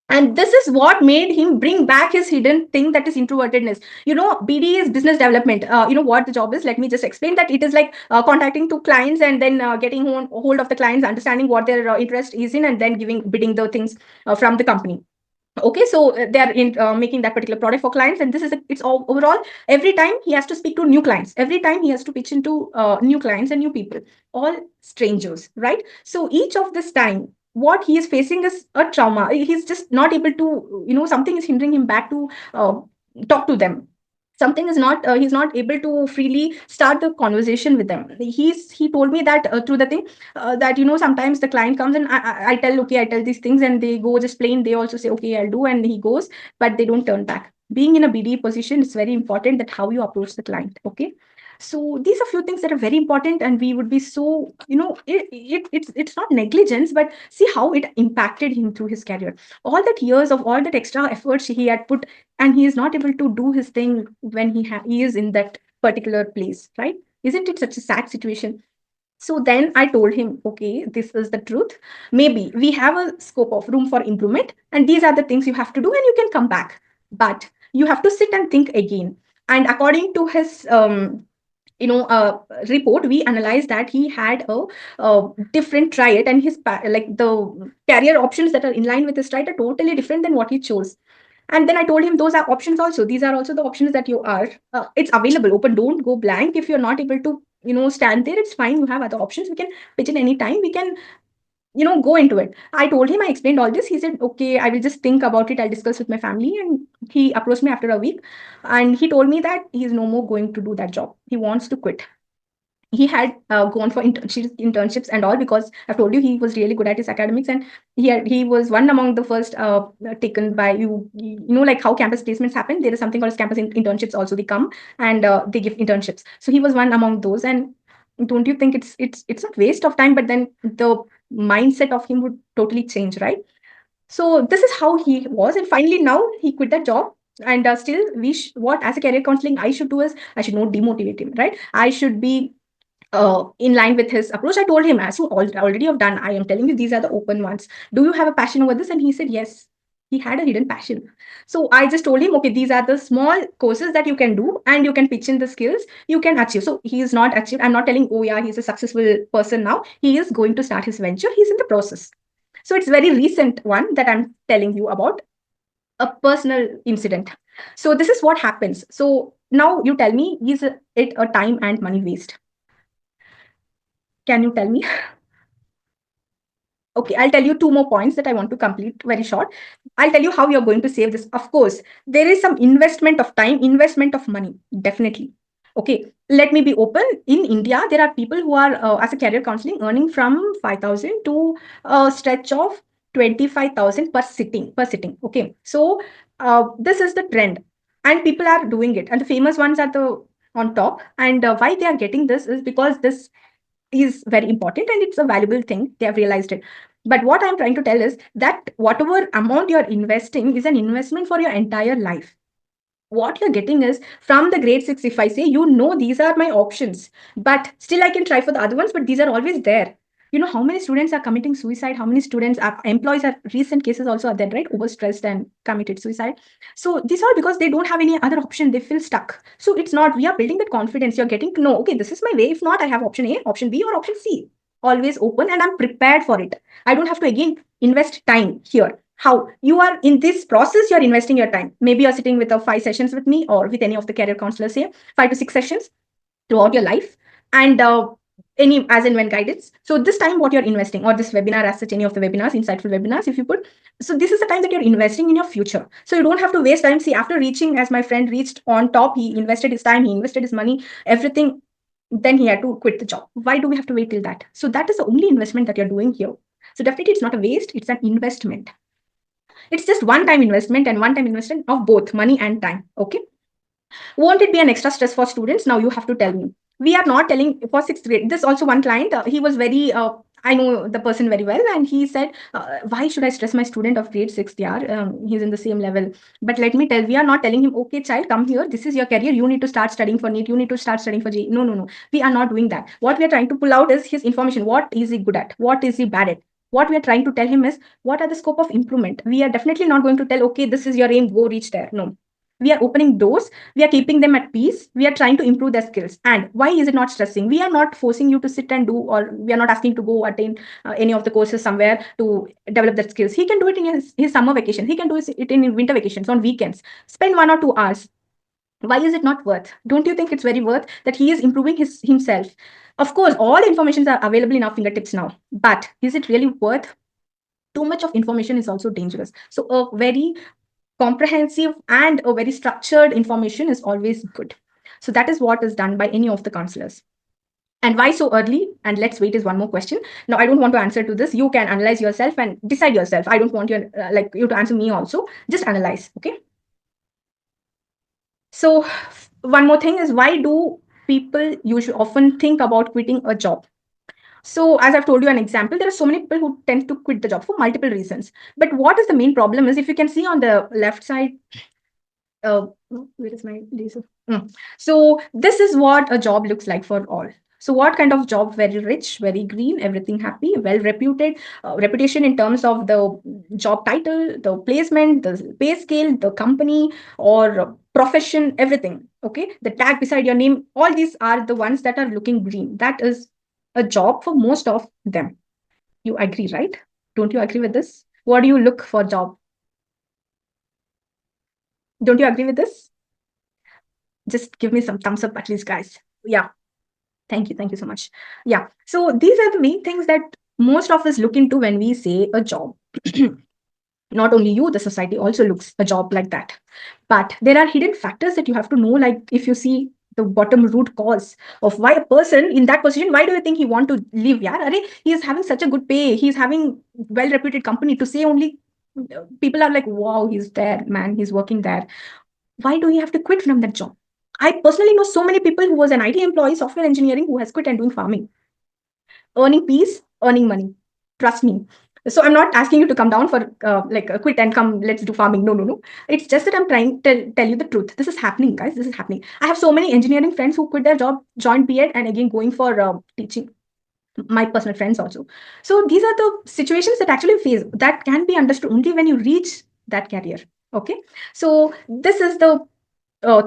and this is what made him bring back his hidden thing, that is introvertedness. BD is business development. What the job is, let me just explain that. It is like contacting to clients and then getting hold of the clients, understanding what their interest is in, and then bidding the things from the company. Okay, so they are in making that particular product for clients, and it's all overall. Every time he has to speak to new clients, every time he has to pitch into new clients and new people, all strangers, right? So each of this time, what he is facing is a trauma. He's just not able to, something is hindering him back to talk to them. Something is not he's not able to freely start the conversation with them. He told me that through the thing, that sometimes the client comes and I tell, okay, I tell these things, and they go just plain, they also say, okay, I'll do, and he goes, but they don't turn back. Being in a BD position, it's very important that how you approach the client. Okay, so these are few things that are very important, and we would be so, it's not negligence, but see how it impacted him through his career. All that years of all that extra efforts he had put, and he is not able to do his thing when he is in that particular place, right? Isn't it such a sad situation? So then I told him, okay, this is the truth. Maybe we have a scope of room for improvement, and these are the things you have to do, and you can come back. But you have to sit and think again. And according to his report, we analyzed that he had a different triad, and like the career options that are in line with his triad are totally different than what he chose. And then I told him those are options also. These are also the options that you are. It's available. Open. Don't go blank. If you're not able to, stand there, it's fine. You have other options. We can pitch in any time. We can, go into it. I told him, I explained all this. He said, okay, I will just think about it. I'll discuss with my family. And he approached me after a week, and he told me that he's no more going to do that job. He wants to quit. He had gone for internships and all, because I've told you he was really good at his academics, and he was one among the first taken by like how campus placements happen. There is something called campus internships also. They come and they give internships. So he was one among those. And don't you think it's not waste of time, but then the mindset of him would totally change, right? So this is how he was, and finally now he quit that job. And still, what as a career counseling I should do is I should not demotivate him, right? I should be in line with his approach. I told him, as you already have done, I am telling you, these are the open ones. Do you have a passion over this? And he said, yes. He had a hidden passion. So I just told him, okay, these are the small courses that you can do, and you can pitch in the skills you can achieve. So he is not achieved. I'm not telling, oh yeah, he's a successful person now. He is going to start his venture. He's in the process. So it's very recent one that I'm telling you about, a personal incident. So this is what happens. So now you tell me, is it a time and money waste? Can you tell me? Okay, I'll tell you two more points that I want to complete very short. I'll tell you how you're going to save this. Of course, there is some investment of time, investment of money, definitely. Okay, let me be open. In India, there are people who are, as a career counseling, earning from 5,000 to a stretch of 25,000 per sitting. Per sitting. Okay, so this is the trend, and people are doing it, and the famous ones are the on top. And why they are getting this is because this is very important and it's a valuable thing. They have realized it. But what I'm trying to tell is that whatever amount you're investing is an investment for your entire life. What you're getting is from the grade 6, if I say, these are my options, but still I can try for the other ones, but these are always there. How many students are committing suicide? How many students are employees? Are recent cases also are there, right? Overstressed and committed suicide. So these are because they don't have any other option. They feel stuck. So it's not, we are building that confidence. You're getting to know, okay, this is my way. If not, I have option A, option B, or option C. Always open, and I'm prepared for it. I don't have to again invest time here. How you are in this process, you're investing your time. Maybe you're sitting with 5 sessions with me or with any of the career counselors here, 5 to 6 sessions throughout your life, and any as and when guidance. So this time what you're investing, or this webinar as such, any of the webinars, insightful webinars, if you put, so this is the time that you're investing in your future. So you don't have to waste time. See, after reaching, as my friend reached on top, he invested his time, he invested his money, everything, then he had to quit the job. Why do we have to wait till that? So that is the only investment that you're doing here. So definitely it's not a waste, it's an investment. It's just one-time investment, and one-time investment of both money and time. Okay. Won't it be an extra stress for students? Now you have to tell me. We are not telling for sixth grade. This also one client, he was very, I know the person very well, and he said, why should I stress my student of grade 6? Yeah, he's in the same level. But let me tell, we are not telling him, okay, child, come here. This is your career. You need to start studying for NEET. You need to start studying for JEE. No, no, no. We are not doing that. What we are trying to pull out is his information. What is he good at? What is he bad at? What we are trying to tell him is, what are the scope of improvement? We are definitely not going to tell, okay, this is your aim, go reach there. No, we are opening doors, we are keeping them at peace, we are trying to improve their skills. And why is it not stressing? We are not forcing you to sit and do, or we are not asking to go attain any of the courses somewhere to develop their skills. He can do it in his summer vacation, he can do it in winter vacations, on weekends, spend 1 or 2 hours. Why is it not worth? Don't you think it's very worth that he is improving himself? Of course, all informations are available in our fingertips now, but is it really worth? Too much of information is also dangerous. So a very comprehensive and a very structured information is always good. So that is what is done by any of the counselors. And why so early? And let's wait is one more question. Now, I don't want to answer to this. You can analyze yourself and decide yourself. I don't want you you to answer me also. Just analyze, okay? So one more thing is, why do people usually often think about quitting a job? So as I've told you an example, there are so many people who tend to quit the job for multiple reasons. But what is the main problem is, if you can see on the left side, where is my laser? So this is what a job looks like for all. So what kind of job? Very rich, very green, everything happy, well reputed, reputation in terms of the job title, the placement, the pay scale, the company or profession, everything. Okay, the tag beside your name, all these are the ones that are looking green. That is a job for most of them. You agree, right? Don't you agree with this? What do you look for job? Don't you agree with this? Just give me some thumbs up at least, guys. Yeah, thank you, thank you so much. Yeah, so these are the main things that most of us look into when we say a job. Not only you, the society also looks a job like that. But there are hidden factors that you have to know. Like, if you see the bottom root cause of why a person in that position, why do you think he want to leave? Yeah, he is having such a good pay, he's having well reputed company, to say only people are like, wow, he's there, man, he's working there. Why do you have to quit from that job? I personally know so many people who was an IT employee, software engineering, who has quit and doing farming, earning peace, earning money. Trust me. So I'm not asking you to come down for quit and come, let's do farming. No, no, no. It's just that I'm trying to tell you the truth. This is happening, guys. This is happening. I have so many engineering friends who quit their job, joined B.Ed, and again going for teaching. My personal friends also. So these are the situations that actually face, that can be understood only when you reach that career. Okay. So this is the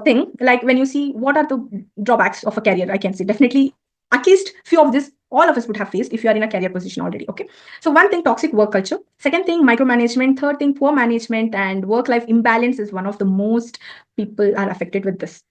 thing. Like, when you see what are the drawbacks of a career, I can say definitely At least few of this all of us would have faced if you are in a career position already. Okay, so one thing, toxic work culture. Second thing, micromanagement. Third thing, poor management and work life imbalance is one of the most people are affected with this.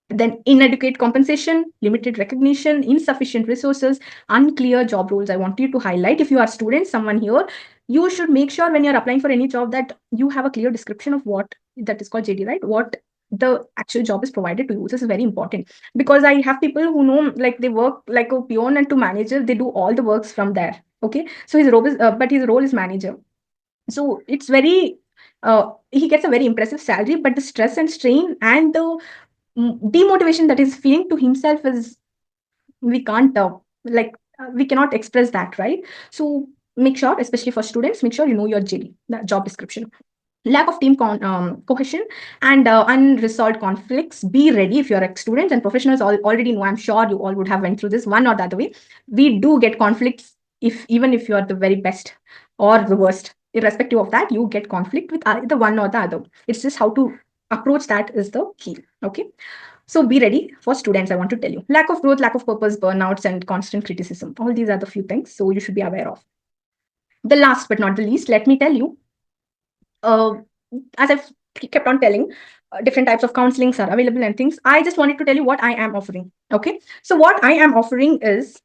Then inadequate compensation, limited recognition, insufficient resources, unclear job roles. I want you to highlight, if you are students, someone here, you should make sure when you're applying for any job that you have a clear description of what that is called JD, right? What the actual job is provided to you. This is very important because I have people who know, like, they work like a peon and to manager, they do all the works from there. Okay, so his role is, but his role is manager. So it's very, he gets a very impressive salary, but the stress and strain and the demotivation that is feeling to himself is, we can't like we cannot express that, right? So make sure, especially for students, make sure you know your JD, the job description. Lack of team cohesion and unresolved conflicts. Be ready, if you're a student and professionals already know, I'm sure you all would have went through this one or the other way. We do get conflicts, if even if you are the very best or the worst, irrespective of that, you get conflict with either one or the other. It's just how to approach that is the key. Okay, so be ready for students, I want to tell you. Lack of growth, lack of purpose, burnouts, and constant criticism. All these are the few things. So you should be aware of. The last but not the least, let me tell you, uh, as I've kept on telling, different types of counselings are available and things. I just wanted to tell you what I am offering. Okay. So what I am offering is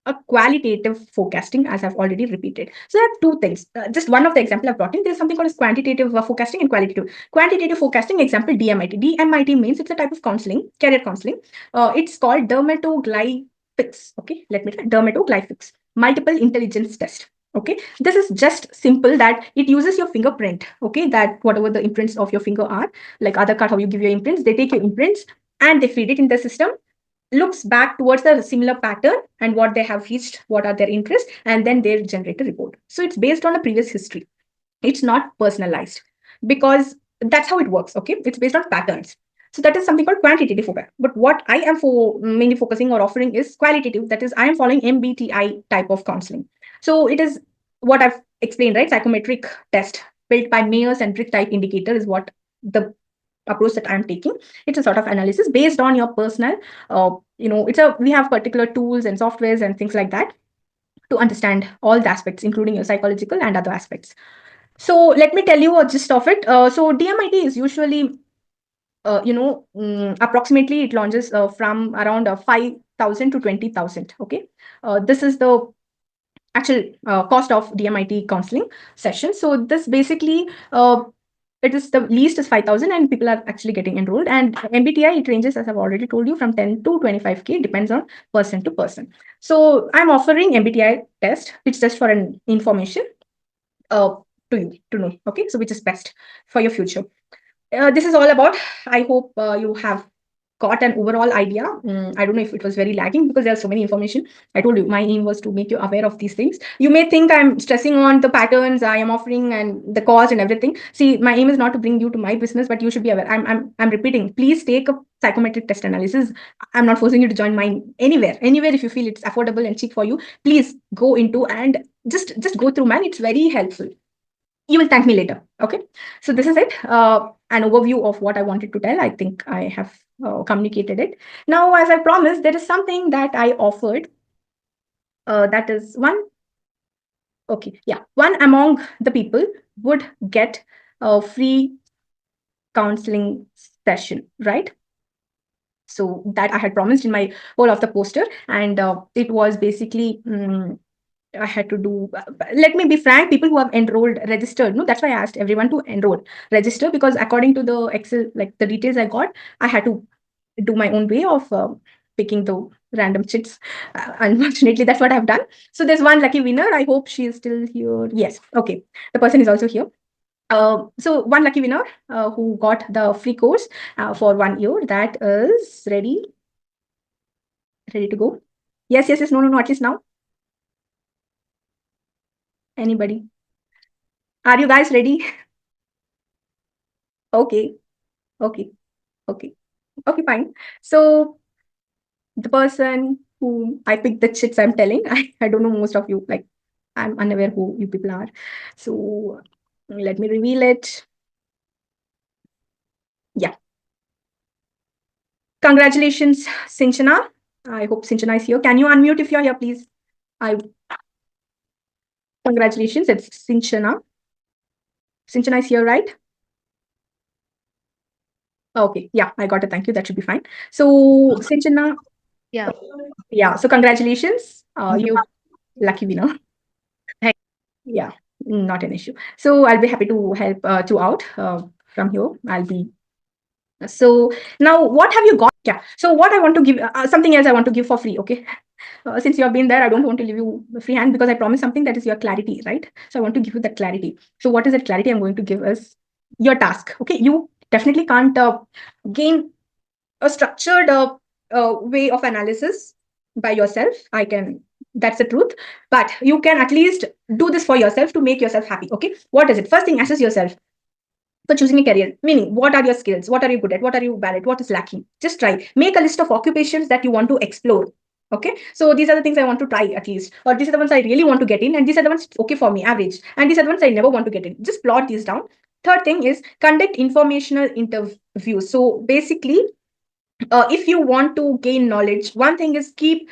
a qualitative forecasting, as I've already repeated. So there are two things. Just one of the example I've brought in, there's something called as quantitative forecasting and qualitative. Quantitative forecasting, example, DMIT. DMIT means it's a type of counseling, career counseling. It's called dermatoglyphics. Okay, let me try. Dermatoglyphics, multiple intelligence test. Okay, this is just simple that it uses your fingerprint. Okay, that whatever the imprints of your finger are, like Aadhaar card, how you give your imprints, they take your imprints and they feed it in the system, looks back towards the similar pattern and what they have reached, what are their interests, and then they generate a report. So it's based on a previous history. It's not personalized because that's how it works. Okay, it's based on patterns. So that is something called quantitative focus. But what I am mainly focusing or offering is qualitative. That is, I am following MBTI type of counseling. So it is what I've explained, right? Psychometric test built by Myers and Briggs type indicator is what the approach that I'm taking. It's a sort of analysis based on your personal, we have particular tools and softwares and things like that to understand all the aspects, including your psychological and other aspects. So let me tell you a gist of it. So DMIT is usually, approximately it launches from around 5,000 to 20,000. Okay. This is the actual cost of DMIT counseling session. So this basically, it is the least is 5,000 and people are actually getting enrolled. And MBTI, it ranges, as I've already told you, from 10 to 25K, depends on person to person. So I'm offering MBTI test. It's just for an information uh, to you to know. Okay, so which is best for your future. This is all about. I hope you have got an overall idea. I don't know if it was very lagging because there's so many information. I told you my aim was to make you aware of these things. You may think I'm stressing on the patterns I am offering and the cost and everything. See, my aim is not to bring you to my business, but you should be aware. I'm repeating. Please take a psychometric test analysis. I'm not forcing you to join mine anywhere. Anywhere if you feel it's affordable and cheap for you, please go into and just go through mine. It's very helpful. You will thank me later. Okay. So this is it. An overview of what I wanted to tell. I think I have communicated it. Now, as I promised, there is something that I offered. That is one. Okay. Yeah. One among the people would get a free counseling session, right? So that I had promised in my whole of the poster. And it was basically I had to do. Let me be frank. People who have enrolled, registered. No, that's why I asked everyone to enroll, register, because according to the Excel, like the details I got, I had to do my own way of picking the random chits. Unfortunately, that's what I've done. So there's one lucky winner. I hope she is still here. Yes. Okay. The person is also here. So one lucky winner who got the free course for 1 year. That is ready to go. Yes. Yes. Yes. No. No. No. At least now. Anybody? Are you guys ready? Okay. Okay. Okay. Okay, fine. So the person who I picked the chits I'm telling, I don't know most of you, like I'm unaware who you people are. So let me reveal it. Yeah. Congratulations, Sinchana. I hope Sinchana is here. Can you unmute if you're here, please? I Congratulations, it's Sinchana. Sinchana is here, right? Okay, yeah, I got it. Thank you. That should be fine. So, Sinchana, Yeah. yeah, so congratulations. Thank You you. are lucky winner. Thank Yeah, not an issue. So, I'll be happy to help you out from here. I'll be so now what have you got? Yeah. So what I want to give something else I want to give for free. Okay. Since you have been there, I don't want to leave you free hand because I promised something that is your clarity, right? So I want to give you that clarity. So what is that clarity I'm going to give is your task. Okay. You definitely can't gain a structured way of analysis by yourself. I can. That's the truth. But you can at least do this for yourself to make yourself happy. Okay. What is it? First thing, assess yourself for choosing a career, meaning what are your skills, what are you good at, what are you bad at, what is lacking. Just try, make a list of occupations that you want to explore. Okay, so these are the things I want to try at least, or these are the ones I really want to get in, and these are the ones okay for me, average, and these are the ones I never want to get in. Just plot these down. Third thing is conduct informational interviews. So basically, if you want to gain knowledge, one thing is keep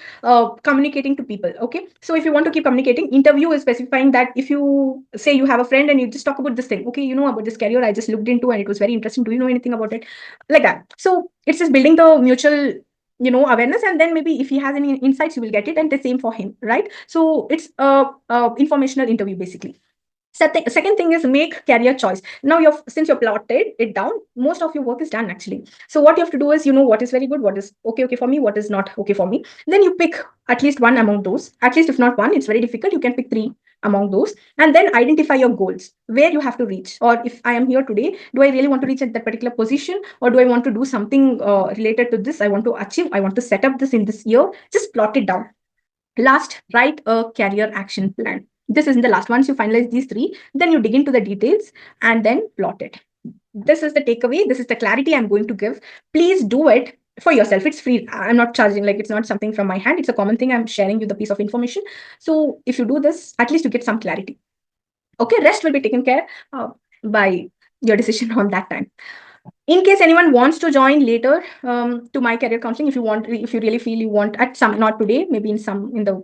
communicating to people. Okay, so if you want to keep communicating, interview is specifying that if you say you have a friend and you just talk about this thing, okay, you know about this career I just looked into and it was very interesting, do you know anything about it, like that. So it's just building the mutual awareness, and then maybe if he has any insights you will get it, and the same for him, right? So it's a informational interview basically. Second thing is make career choice. Now since you're plotted it down, most of your work is done actually. So what you have to do is, you know what is very good, what is okay for me, what is not okay for me. Then you pick at least one among those. At least if not one, it's very difficult. You can pick three among those, and then identify your goals, where you have to reach. Or if I am here today, do I really want to reach at that particular position, or do I want to do something related to this? I want to achieve. I want to set up this in this year. Just plot it down. Last, write a career action plan. This is in the last. Once you finalize these three, then you dig into the details and then plot it. This is the takeaway. This is the clarity I'm going to give. Please do it for yourself. It's free. I'm not charging, like it's not something from my hand. It's a common thing. I'm sharing you the piece of information. So if you do this, at least you get some clarity. Okay, rest will be taken care by your decision on that time. In case anyone wants to join later to my career counseling, if you really feel you want at some, not today, maybe in the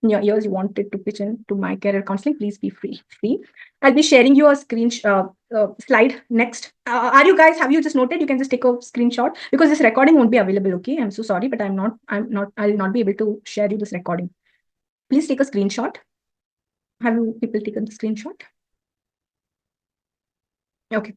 your years you wanted to pitch in to my career counseling, please be free. I'll be sharing you a slide next. Are you guys, have you just noted? You can just take a screenshot because this recording won't be available. Okay, I'm so sorry, but I'll not be able to share you this recording. Please take a screenshot. Have you people taken the screenshot? Okay.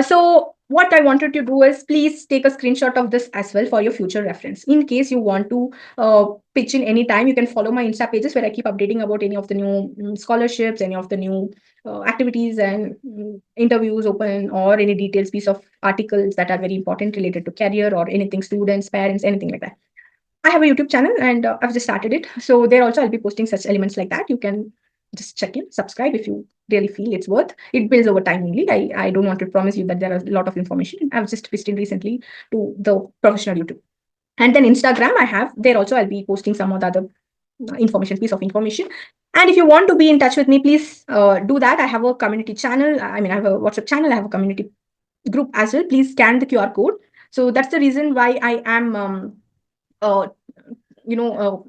So what I wanted to do is please take a screenshot of this as well for your future reference. In case you want to pitch in any time, you can follow my Insta pages where I keep updating about any of the new scholarships, any of the new activities and interviews open, or any details piece of articles that are very important related to career or anything, students, parents, anything like that. I have a YouTube channel and I've just started it. So there also I'll be posting such elements like that. You can just check in, subscribe if you really feel it's worth. It builds over time only. I don't want to promise you that there are a lot of information. I've just pitched in recently to the professional YouTube. And then Instagram, I have there also I'll be posting some of the other piece of information. And if you want to be in touch with me, please do that. I have a community channel. I mean, I have a WhatsApp channel. I have a community group as well. Please scan the QR code. So that's the reason why I am uh, you know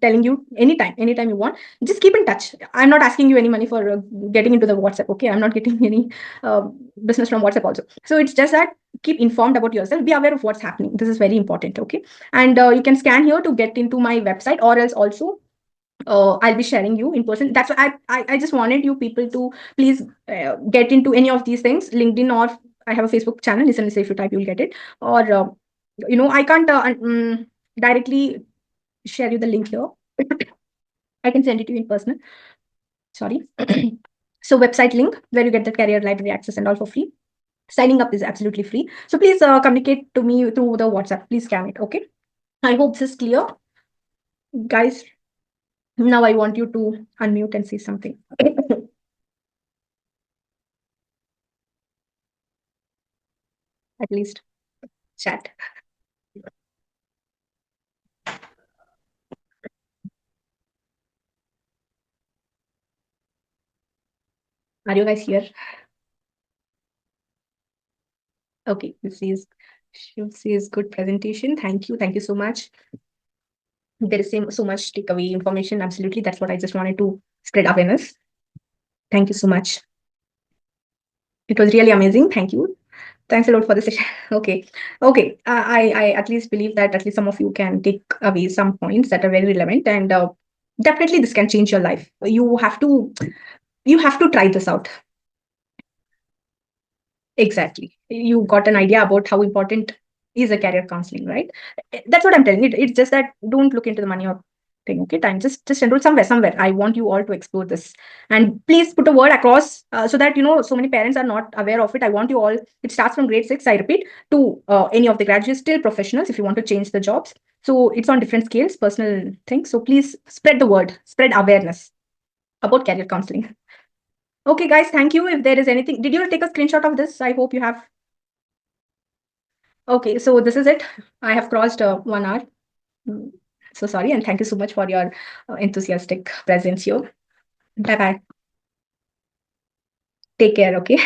telling you anytime you want, just keep in touch. I'm not asking you any money for getting into the WhatsApp. Okay, I'm not getting any uh, business from WhatsApp also. So it's just that keep informed about yourself, be aware of what's happening. This is very important. Okay, and you can scan here to get into my website, or else also I'll be sharing you in person. That's why I just wanted you people to please get into any of these things, LinkedIn, or I have a Facebook channel. Listen, if you type, you'll get it. Or I can't directly share you the link here. I can send it to you in person. Sorry. So website link where you get the career library access and all for free. Signing up is absolutely free. So please communicate to me through the WhatsApp. Please scan it. Okay. I hope this is clear, guys. Now I want you to unmute and say something. At least chat. Are you guys here? Okay. This is Shiv says good presentation. Thank you. Thank you so much. There is so much takeaway information. Absolutely. That's what I just wanted to spread awareness. Thank you so much. It was really amazing. Thank you. Thanks a lot for the session. Okay. Okay. I at least believe that at least some of you can take away some points that are very relevant, and definitely this can change your life. You have to try this out. Exactly. You got an idea about how important is a career counseling, right? That's what I'm telling you. It's just that don't look into the money or thing. Okay, time. Just enroll somewhere. I want you all to explore this, and please put a word across so that so many parents are not aware of it. I want you all. It starts from grade 6. I repeat, to any of the graduates, still professionals. If you want to change the jobs, so it's on different scales, personal things. So please spread the word, spread awareness about career counseling. Okay, guys, thank you. If there is anything, did you take a screenshot of this? I hope you have. Okay, so this is it. I have crossed 1 hour. Mm, So sorry, and thank you so much for your enthusiastic presence here. Bye bye. Take care, okay?